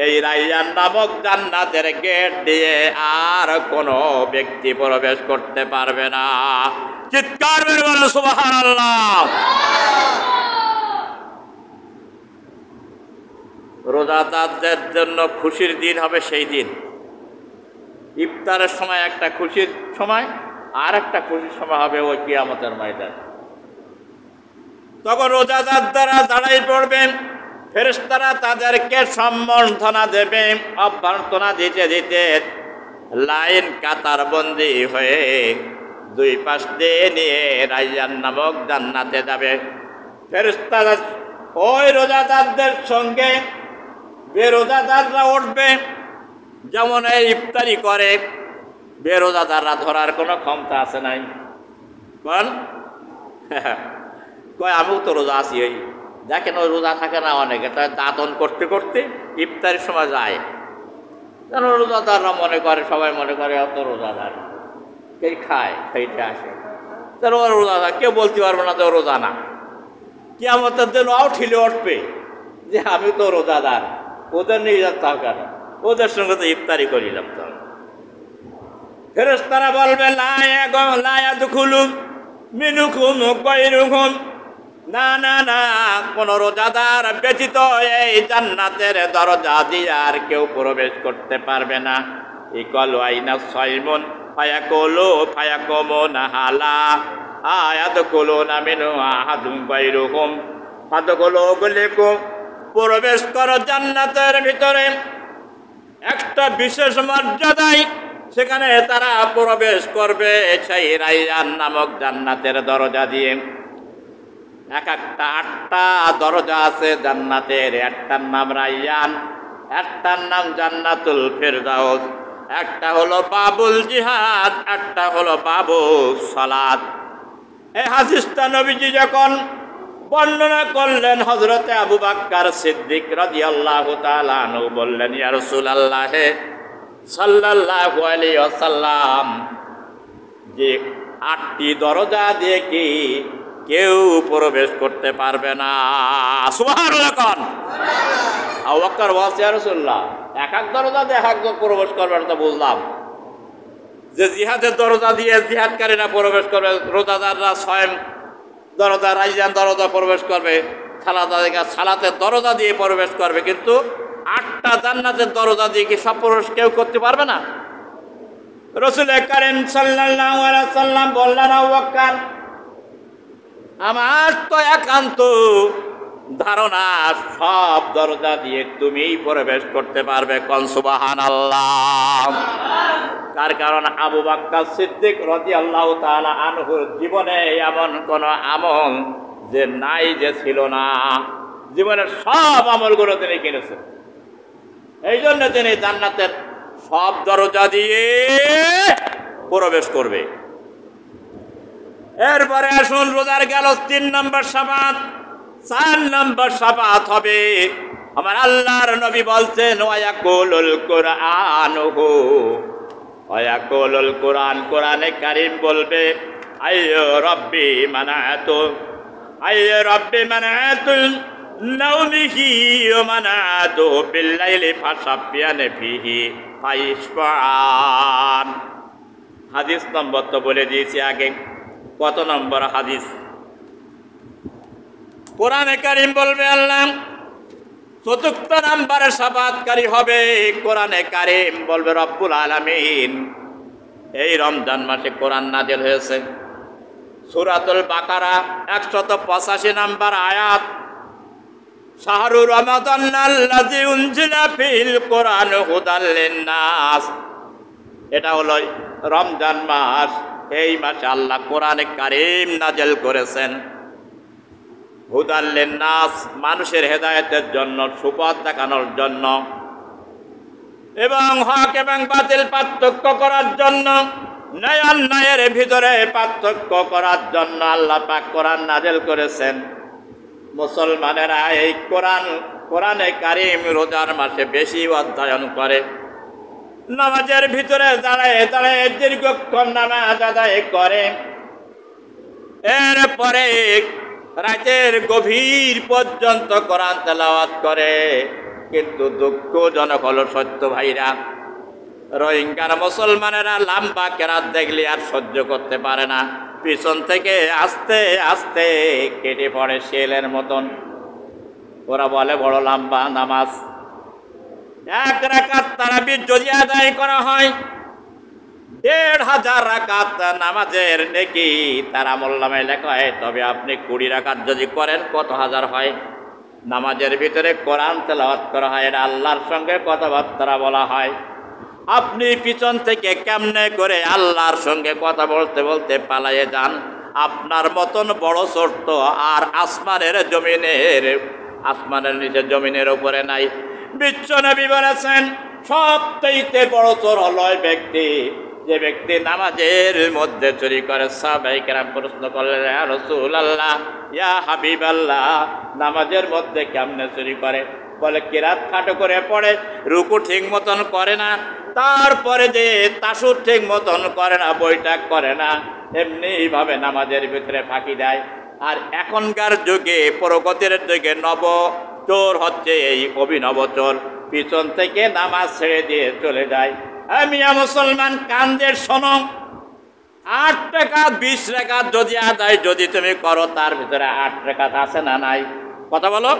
এই রাইয়ান নামক জান্নাতের গেট দিয়ে আর কোনো ব্যক্তি প্রবেশ করতে পারবে না। চিৎকার করে বলো সুবহানাল্লাহ। রোজাদারদের জন্য খুশির দিন হবে সেই দিন। ইফতারের সময় একটা খুশির সময়, আর একটা খুশির সময় হবে ওই কিয়ামতের ময়দান। তখন রোজাদাররা দাঁড়াই পড়বেন, ফেরেশতারা তাদেরকে সম্বর্ধনা দেবে, অভ্যর্থনা দিতে দিতে লাইন কাতার বন্দী হয়ে দুই পাশ দিয়ে নিয়ে রাইয়ান নামক জান্নাতে যাবে। ফেরেশতারা ওই রোজাদারদের সঙ্গে বেরোজাদাররা উঠবে। যেমন এই ইফতারি করে, বেরোজাদাররা ধরার কোনো ক্ষমতা আছে নাই। বল কয় আমিও তো রোজা আছি, ওই দেখেন ওই রোজা থাকে না অনেকে, তাই দাঁতন করতে করতে ইফতারির সময় যায়। কেন রোজাদাররা মনে করে, সবাই মনে করে অত রোজাদার, কে খায় খাইতে আসে, তার ওর রোজাদার, কেউ বলতে পারবে না যে ও রোজা না। কিয়ামতের দিন ও ঠিলে উঠবে যে আমি তো রোজাদার, ওদের নিয়ে যাচ্ছাও কেন, ওদের সঙ্গে তো ইফতারি করিলাম। তো ফেরেশতারা বলবে লা ইয়াদখুলু মিনকুম গায়রুহুম, না না না, কোন রোজাদার ব্যতীত এই জান্নাতের দরজা দিয়ে আর কেউ প্রবেশ করতে পারবে না। ইকালু আইনা সাইমুন ফায়াকুলু ফায়াকুমুনা হালা আয়াদকুলুনা মিনহু আহাদুম গায়রুহুম ফাদকুলু গুলিকুম, প্রবেশ করো জান্নাতের ভিতরে। একটা বিশেষ মর্যাদায় সেখানে তারা প্রবেশ করবে সেই রাইয়ান নামক জান্নাতের দরজা দিয়ে। এক একটা 8টা দরজা আছে জান্নাতের, একটার নাম রাইয়ান, একটার নাম জান্নাতুল ফেরদাউস, একটা হলো বাবুল জিহাদ, একটা হলো বাবুস সালাত। এই হাদিসটা নবীজি যখন বর্ণনা করলেন, হযরতে আবু বকর সিদ্দিক রাদিয়াল্লাহু তাআলা আনহু বললেন, ইয়া রাসূলুল্লাহ সাল্লাল্লাহু আলাইহি ওয়াসাল্লাম, যে 8টি দরজা দিয়ে কি কেউ প্রবেশ করতে পারবে না? সুবহানাল্লাহ। কোন আবু বকর বলছে, ইয়া রাসূলুল্লাহ, এক এক দরজা দিয়ে এক একজন প্রবেশ করবে, তো বুঝলাম যে জিহাদের দরজা দিয়ে জিহাদকারীরা প্রবেশ করবে, রোজাদাররা স্বয়ং দরজা রাইয়ান দরজা প্রবেশ করবে, সালাতের দরজা দিয়ে প্রবেশ করবে, কিন্তু 8টা জান্নাতের দরজা দিয়ে কি সব প্রবেশ কেউ করতে পারবে না? রাসূল কারীম সাল্লাল্লাহু আলাইহি সাল্লাম বললেন, আবু বকর, আমার তো একান্ত ধারণা সব দরজা দিয়ে তুমিই প্রবেশ করতে পারবে। কোন সুবহানাল্লাহ। তার কারণ আবু বকর সিদ্দিক রাদিয়াল্লাহু তাআলা আনহুর জীবনে এমন কোন আমল যে নাই, যে ছিল না, জীবনের সব আমলগুলো তিনি কিনেছেন। এই জন্য তিনি জান্নাতের সব দরজা দিয়ে প্রবেশ করবে। এরপরে আসুন, রোজার গেল 3 নম্বর শাফাত। 4 নম্বর শাফাত হবে, আমার আল্লাহর নবী বলছেন, ওয়ায়াকুলুল কুরআনুহু, ওয়ায়াকুলুল কুরআন, কোরআনে কারীম বলবে, আইয়ু রব্বি মানাতু, আইয়ু রব্বি মানাতু নাওমিহি ওয়া মানাতু বিল্লাইলি ফাসাফিয়ানে ফিহি ফাইশফান। হাদিস নম্বর তো বলে দিয়েছি আগে, কত নম্বর হাদিস? কোরআনে কারীম বলবে, আল্লাহ চতুর্থ নাম্বারে শাফাআতকারী হবে কোরআনে কারীম। বলবে রব্বুল আলামিন এই রমজান মাসে কোরআন নাযিল হয়েছে। সূরাতুল বাকারা 185 নাম্বার আয়াত, শাহরু রমাদানাল্লাযী উনজিলা ফিল কোরআন হুদাল লিন্নাস। এটা হলো রমজান মাস, এই মাসে আল্লাহ কোরআনে কারীম নাযিল করেছেন। হুদাল লিন্নাস, মানুষের হেদায়েতের জন্য, সুপথ দেখানোর জন্য, এবং হক এবং বাতিল পার্থক্য করার জন্য, ন্যায় অন্যায়ের ভিতরে পার্থক্য করার জন্য আল্লাহ পাক কোরআন নাযিল করেছেন। মুসলমানেরা এই কোরআনে কারীম রোজার মাসে বেশি অধ্যয়ন করে, নামাজের ভিতরে দাঁড়ায় দাঁড়ায় দীর্ঘক্ষণ নামাজ আদায় করে, এরপরে রাতের গভীর পর্যন্ত কোরআন তেলাওয়াত করে। কিন্তু দুঃখজনক হলো সত্য ভাইরা, রোহিঙ্গার মুসলমানেরা লম্বা কেরাত দেখলে আর সহ্য করতে পারে না, পিছন থেকে আস্তে আস্তে কেটে পড়ে শেলের মতন। ওরা বলে বড় লম্বা নামাজ। এক রাকাত তারাবি যদি আদায় করা হয় ১,৫০০ রাকাত নামাজের নেকি তার আমলনামায় লেখা হয়। তবে আপনি ২০ রাকাত যদি করেন কত হাজার হয়? নামাজের ভিতরে কোরআন তেলাওয়াত করা হয়, এটা আল্লাহর সঙ্গে কথাবার্তা বলা হয়। আপনি পিছন থেকে কেমনে করে আল্লাহর সঙ্গে কথা বলতে বলতে পালায়ে যান? আপনার মতন বড় ছোট্ট আর আসমানের নিচে জমিনের উপরে নাই। বিশ্বনবী বলেছেন সবথেকে বড় চোর হলো ওই ব্যক্তি যে ব্যক্তি নামাজের মধ্যে চুরি করে। সাহাবায়ে কেরাম প্রশ্ন করলেন, ইয়া রাসূলুল্লাহ, ইয়া হাবিবাল্লাহ, নামাজের মধ্যে কেমনে চুরি করে? বলে কিরাত খাটো করে পড়ে, রুকু ঠিক মতন করে না, তারপরে যে তাসুর ঠিক মতন করে না, বৈঠক করে না, এমনিভাবে নামাজের ভিতরে ফাঁকি দেয়। আর এখনকার যুগে, প্রগতির যুগে নব চোর হচ্ছে এই অভিনব চোর, পিছন থেকে নামাজ ছেড়ে দিয়ে চলে যায়। মিয়া মুসলমান কান্দের শোনো, 8 রাকাত 20 রাকাত যদি আদায় যদি তুমি করো, তার ভিতরে 8 রাকাত আছে না নাই? কথা বলো।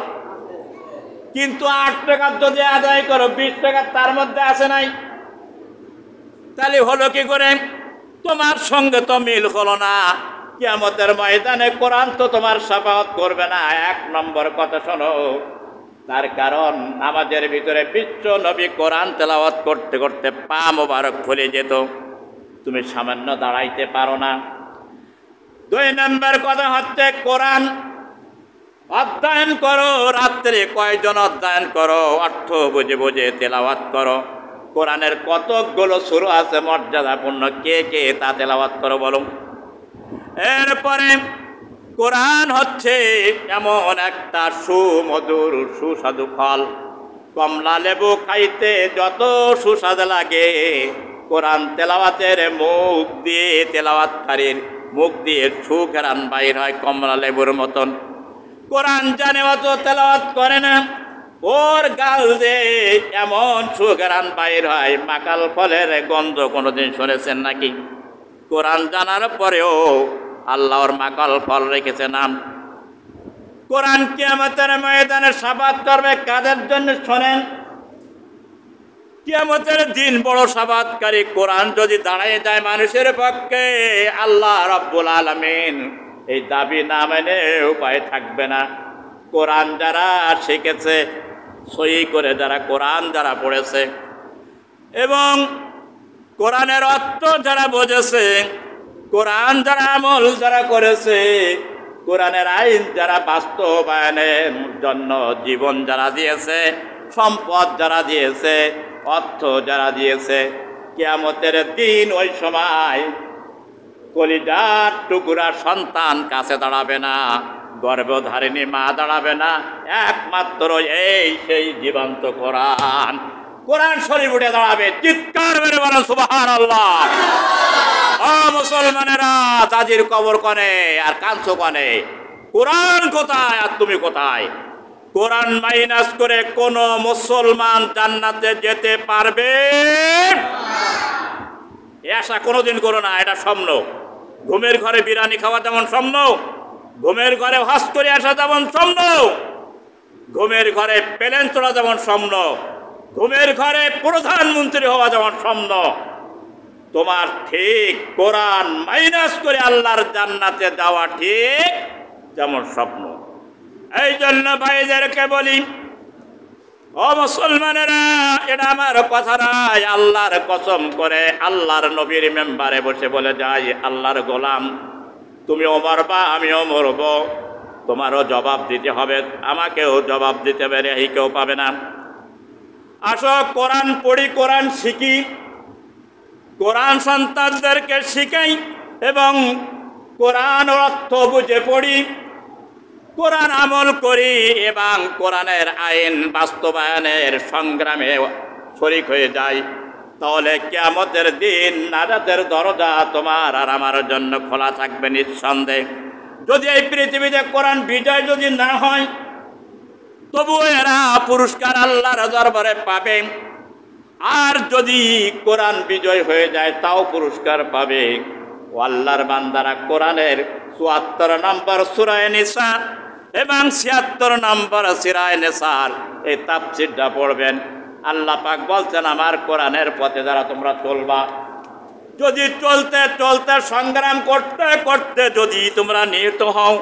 কিন্তু 8 রাকাত যদি আদায় করো, 20 রাকাত তার মধ্যে আছে নাই? তাহলে হলো কি করে? তোমার সঙ্গে তো মিল হলো না। কিয়ামতের ময়দানে কোরআন তো তোমার শাফাআত করবে না। 1 নম্বর কথা শোনো, তার কারণ আমাদের ভিতরে বিশ্ব নবী কোরআন তেলাওয়াত করতে করতে পা মোবারক খুলে যেত, তুমি সামান্য দাঁড়াইতে পারো না। 2 নম্বর কথা হচ্ছে কোরআন অধ্যয়ন করো, রাত্রে কয়জন অধ্যয়ন করো, অর্থ বুঝে বুঝে তেলাওয়াত করো। কোরআনের কতগুলো সূরা আছে মর্যাদাপূর্ণ, কে কে তা তেলাওয়াত করো বলো। এরপরে কোরআন হচ্ছে এমন একটা সুমধুর সুস্বাদু ফল, কমলা লেবু খাইতে যত সুস্বাদ লাগে, কোরআন তেলাওয়াতের মুখ দিয়ে, তেলাওয়াতকারীর মুখ দিয়ে সুঘ্রাণ বাইর হয় কমলা লেবুর মতন। কোরআন জানে অত তেলাওয়াত করে না, ওর গাল দিয়ে এমন সুঘ্রাণ বাইর হয়, মাকাল ফলের গন্ধ কোনোদিন শুনেছেন নাকি? কোরআন জানার পরেও আল্লাহর মাকাল ফল রেখেছে নাম। কোরআন কিয়ামতের ময়দানে শাফাআত করবে কাদের জন্য শোনেন? কিয়ামতের দিন বড় শাফাআতকারী কোরআন যদি দাঁড়ায় যায় মানুষের পক্ষে, আল্লাহ রাব্বুল আলামিন এই দাবি না মেনে উপায় থাকবে না। কোরআন যারা শিখেছে, সহি করে যারা কোরআন যারা পড়েছে এবং কোরআনের অর্থ যারা বুঝেছে, কোরআন যারা আমল যারা করেছে, কোরআনের আইন যারা বাস্তবায়নের জন্য জীবন যারা দিয়েছে, সম্পদ যারা দিয়েছে, অর্থ যারা দিয়েছে, কিয়ামতের দিন ওই সময় কলিজার টুকরা সন্তান কাছে দাঁড়াবে না, গর্ভধারিণী মা দাঁড়াবে না, একমাত্র এই সেই জীবন্ত কোরআন, কোরআন শরীফ উঠে দাঁড়াবে। চিৎকার মেরে বলেন সুবহানাল্লাহ। ও মুসলমানেরা, দাদির কবর কনে আর কাঁদছো কনে? কোরআন কোথায় আর তুমি কোথায়? কোরআন মাইনাস করে কোন মুসলমান জান্নাতে যেতে পারবে? আশা কোনোদিন করো না, এটা স্বপ্ন। ঘুমের ঘরে বিরিয়ানি খাওয়া যেমন স্বপ্ন, ঘুমের ঘরে হজ করে আসা যেমন স্বপ্ন, ঘুমের ঘরে প্লেন চড়া যেমন স্বপ্ন, ঘুমের ঘরে প্রধানমন্ত্রী হওয়া যেমন স্বপ্ন, তোমার ঠিক কোরআন মাইনাস করে আল্লাহর জান্নাতে যাওয়া ঠিক যেমন স্বপ্ন। এই জন্য ভাইদেরকে বলি, ও মুসলমানেরা, এটা আমার কথা নয়, আল্লাহর কসম করে আল্লাহর নবীর মেম্বারে বসে বলে যাই, আল্লাহর গোলাম, তুমিও মরবা আমিও মরব, তোমারও জবাব দিতে হবে, আমাকেও জবাব দিতে হবে, রেহাই কেউ পাবে না। আসো কোরআন পড়ি, কোরআন শিখি, কোরআন সন্তানদেরকে শিখাই এবং কোরআন অর্থ বুঝে পড়ি, কোরআন আমল করি এবং কোরআনের আইন বাস্তবায়নের সংগ্রামে শরীক হয়ে যাই। তাহলে কিয়ামতের দিন নাজাতের দরজা তোমার আর আমার জন্য খোলা থাকবে নিঃসন্দেহে। যদি এই পৃথিবীতে কোরআন বিজয় যদি না হয়, তবুও এরা পুরস্কার আল্লাহর দরবারে পাবে। আর যদি কোরআন বিজয় হয়ে যায় তাও পুরস্কার পাবে। ও আল্লাহর বান্দারা, কোরআনের ৭৪ নম্বর সূরা নিসা এবং ৭৬ নম্বর সূরা নিসার এই তাফসীরটা পড়বেন। আল্লাহ পাক বলছেন, আমার কোরআনের পথে যারা তোমরা চলবা, যদি চলতে চলতে সংগ্রাম করতে করতে যদি তোমরা নিহত হও,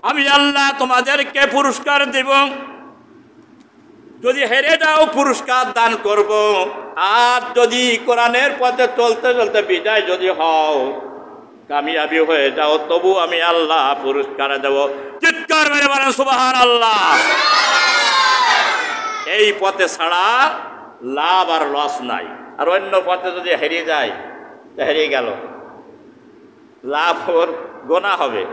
আমি আল্লাহ তোমাদেরকে পুরস্কার দেব। যদি হেরে যাও পুরস্কার দান করব। আর যদি কোরআনের পথে চলতে চলতে বিজয় যদি হও, কামিয়াবি হয়ে যাও, তবু আমি আল্লাহ পুরস্কার দেব। চিৎকার মেরে বলেন সুবহানাল্লাহ। এই পথে ছাড়া লাভ আর লস নাই। আর অন্য পথে যদি হেরিয়ে যায় তা হেরিয়ে গেল, লাভ ওর গোনা হবে,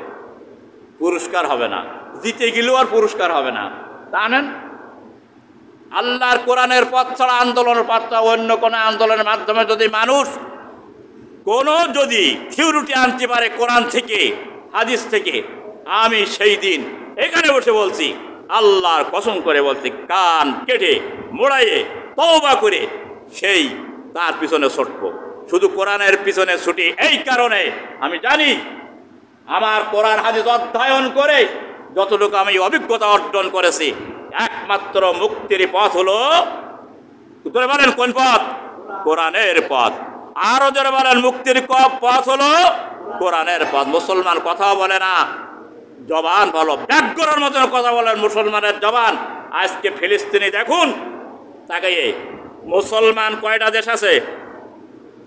পুরস্কার হবে না, জিতে গেলেও আর পুরস্কার হবে না। জানেন, আল্লাহর কোরআনের পথ ছাড়া আন্দোলনের পথ ছাড়া অন্য কোনো আন্দোলনের মাধ্যমে যদি মানুষ কোনো যদি থিওরিটি আনতে পারে কোরআন থেকে হাদিস থেকে, আমি সেই দিন এখানে বসে বলছি, আল্লাহর কসম করে বলছি, কান কেটে মোড়াইয়ে তওবা করে সেই তার পিছনে ছুটব। শুধু কোরআনের পিছনে ছুটি এই কারণে, আমি জানি আমার কোরআন হাদিস অধ্যয়ন করে যতটুকু আমি অভিজ্ঞতা অর্জন করেছি, একমাত্র মুক্তির পথ হলো, জোরে বলেন কোন পথ? কোরআনের পথ। আরো জোরে বলেন, মুক্তির পথ হলো কোরআনের পথ। মুসলমান কথা বলে না, জবান ভালো, ব্যাকরণের মতন কথা বলেন মুসলমানের জবান। আজকে ফিলিস্তিনি দেখুন, তাকে মুসলমান কয়টা দেশ আছে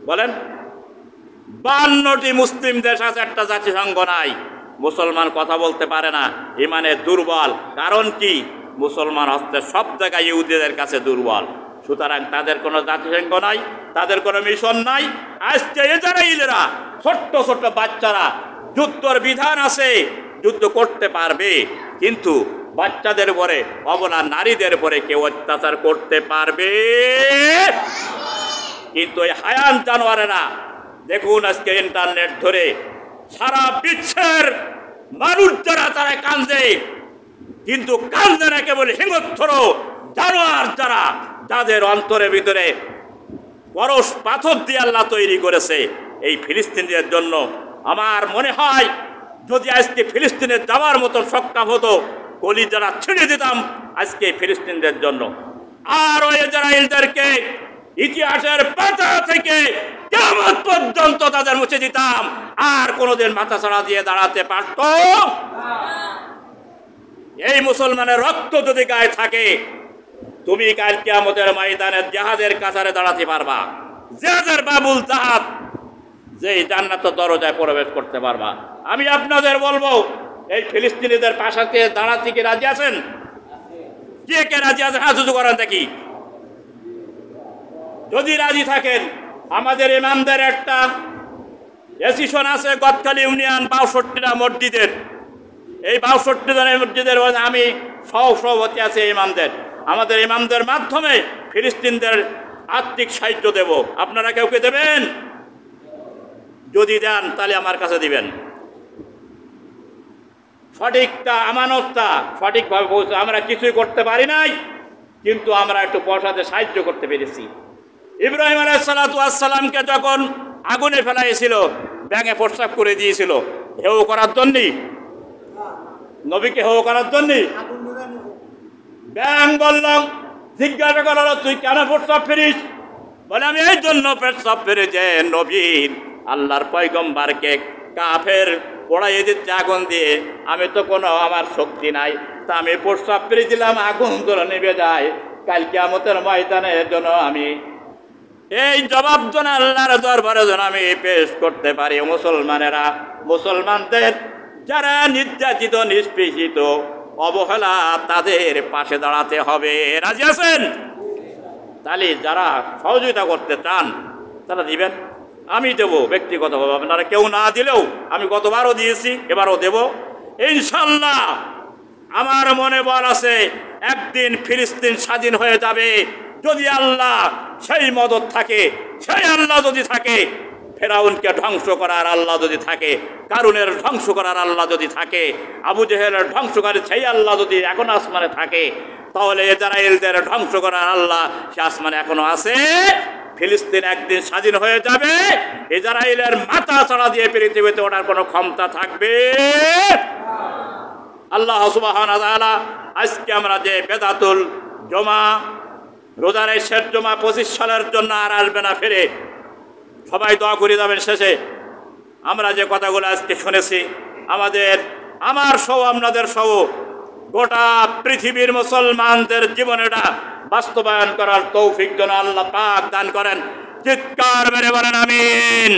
বলেন? 52টি মুসলিম দেশ আছে, একটা জাতিসংঘ নাই। মুসলমান কথা বলতে পারে না, ইমানে দুর্বল। কারণ কি? মুসলমান হচ্ছে সব জায়গায় ইহুদিদের কাছে দুর্বল। সুতরাং তাদের কোনো জাতিসংঘ নাই, তাদের কোনো মিশন নাই। আজকে ইসরায়েলিরা ছোট্ট ছোট্ট বাচ্চারা, যুদ্ধের বিধান আছে, যুদ্ধ করতে পারবে, কিন্তু বাচ্চাদের পরে অবলা নারীদের পরে কেউ অত্যাচার করতে পারবে। কিন্তু এই হায়ান জানোয়ারেরা দেখুন, আজকে ইন্টারনেট ধরে সারা বিশ্বের মানুষ যারা তারা কান্দে, কিন্তু কান্দে না কেবল হিংস্র জানোয়ার যারা, যাদের অন্তরের ভিতরে পরশ পাথর দিয়ে আল্লাহ তৈরি করেছে এই ফিলিস্তিনিদের জন্য। আমার মনে হয় যদি আজকে ফিলিস্তিনে যাওয়ার মতো সক্ষম হতো, কলিজারা ছেড়ে দিতাম আজকে ফিলিস্তিনদের জন্য। আর ওই ইসরায়েলদেরকে ইতিহাসের পাতা থেকে কিয়ামত পর্যন্ত তাদের মুছে দিতাম, আর কোনোদিন মাথা ছাড়া দিয়ে দাঁড়াতে পারত। এই মুসলমানের রক্ত যদি গায়ে থাকে, তুমি কাল কিয়ামতের ময়দানে জাহাজের কাছারে দাঁড়াতে পারবা, জাহাজের বাবুল জাহাজ, যেই জান্নাতের দরজায় প্রবেশ করতে পারবা। আমি আপনাদের বলবো, এই ফিলিস্তিনিদের পাশে দাঁড়াতে কি রাজি আছেন? কে কে রাজি আছেন? হাত উঁচু করেন দেখি। যদি রাজি থাকেন, আমাদের ইমামদের একটা এসিশন আছে গদখালি ইউনিয়ন ৬২টা মসজিদের। এই ৬২ জনের মসজিদের আমি সভাপতি আছে ইমামদের। আমাদের ইমামদের মাধ্যমে ফিলিস্তিনদের আর্থিক সাহায্য দেব। আপনারা কেউ কে দেবেন? যদি দেন তাহলে আমার কাছে দিবেন। সঠিকটা আমানতটা সঠিকভাবে পৌঁছে। আমরা কিছুই করতে পারি নাই, কিন্তু আমরা একটু পয়সাতে সাহায্য করতে পেরেছি। ইব্রাহিম আলাইহিস সালাতু ওয়াস সালামকে যখন আগুনে ফেলাইছিল, ব্যাঙে প্রস্রাব করে দিয়েছিল, হেউ করার জন্যই, নবীকে হেউ করার জন্যই। ব্যাং বললাম, জিজ্ঞাসা করলো তুই কেন প্রস্তাব ফিরিস? বলে আমি এই জন্য প্রস্তাব ফিরি যে নবীন আল্লাহর পয়গম্বরকে কাফের পোড়াইয়ে দিচ্ছে আগুন দিয়ে, আমি তো কোনো আমার শক্তি নাই, তা আমি প্রস্তাব ফিরেছিলাম আগুন ধরে নিভে যায়, কাল কিয়ামতের ময়দানের জন্য আমি এই জবাব যেন আল্লাহর দরবারে যেন আমি পেশ করতে পারি। মুসলমানেরা, মুসলমানদের যারা নির্যাতিত নিষ্পেষিত অবহেলা তাদের পাশে দাঁড়াতে হবে। রাজি আছেন? তাহলে যারা সহযোগিতা করতে চান তারা দিবেন, আমি দেবো ব্যক্তিগতভাবে, আপনারা কেউ না দিলেও আমি গতবারও দিয়েছি, এবারও দেব ইনশাল্লাহ। আমার মনে বল আছে একদিন ফিলিস্তিন স্বাধীন হয়ে যাবে যদি আল্লাহ সেই মদত থাকে, সেই আল্লাহ যদি থাকে, ফেরাউনকে ধ্বংস করার আল্লাহ যদি থাকে, কারুনের ধ্বংস করার আল্লাহ যদি থাকে, আবু জেহেলের ধ্বংসকারী সেই আল্লাহ যদি এখন আসমানে থাকে, তাহলে ইসরায়েলদের ধ্বংস করার আল্লাহ সে আসমানে এখনো আছে। ফিলিস্তিন একদিন স্বাধীন হয়ে যাবে, ইসরায়েলের মাথা ছাড়া দিয়ে পৃথিবীতে ওঠার কোনো ক্ষমতা থাকবে। আল্লাহ সুবহানাহু ওয়া তাআলা আজকে আমরা যে বেদাতুল জমা, রোজার এই শেষ জমা 25 সালের জন্য আর আসবে না ফিরে, সবাই দোয়া করে যাবেন। শেষে আমরা যে কথাগুলো আজকে শুনেছি, আমার সহ আপনাদের সহ গোটা পৃথিবীর মুসলমানদের জীবনেটা বাস্তবায়ন করার তৌফিক যেন আল্লাহ পাক দান করেন। চিৎকার মেরে বলেন আমিন।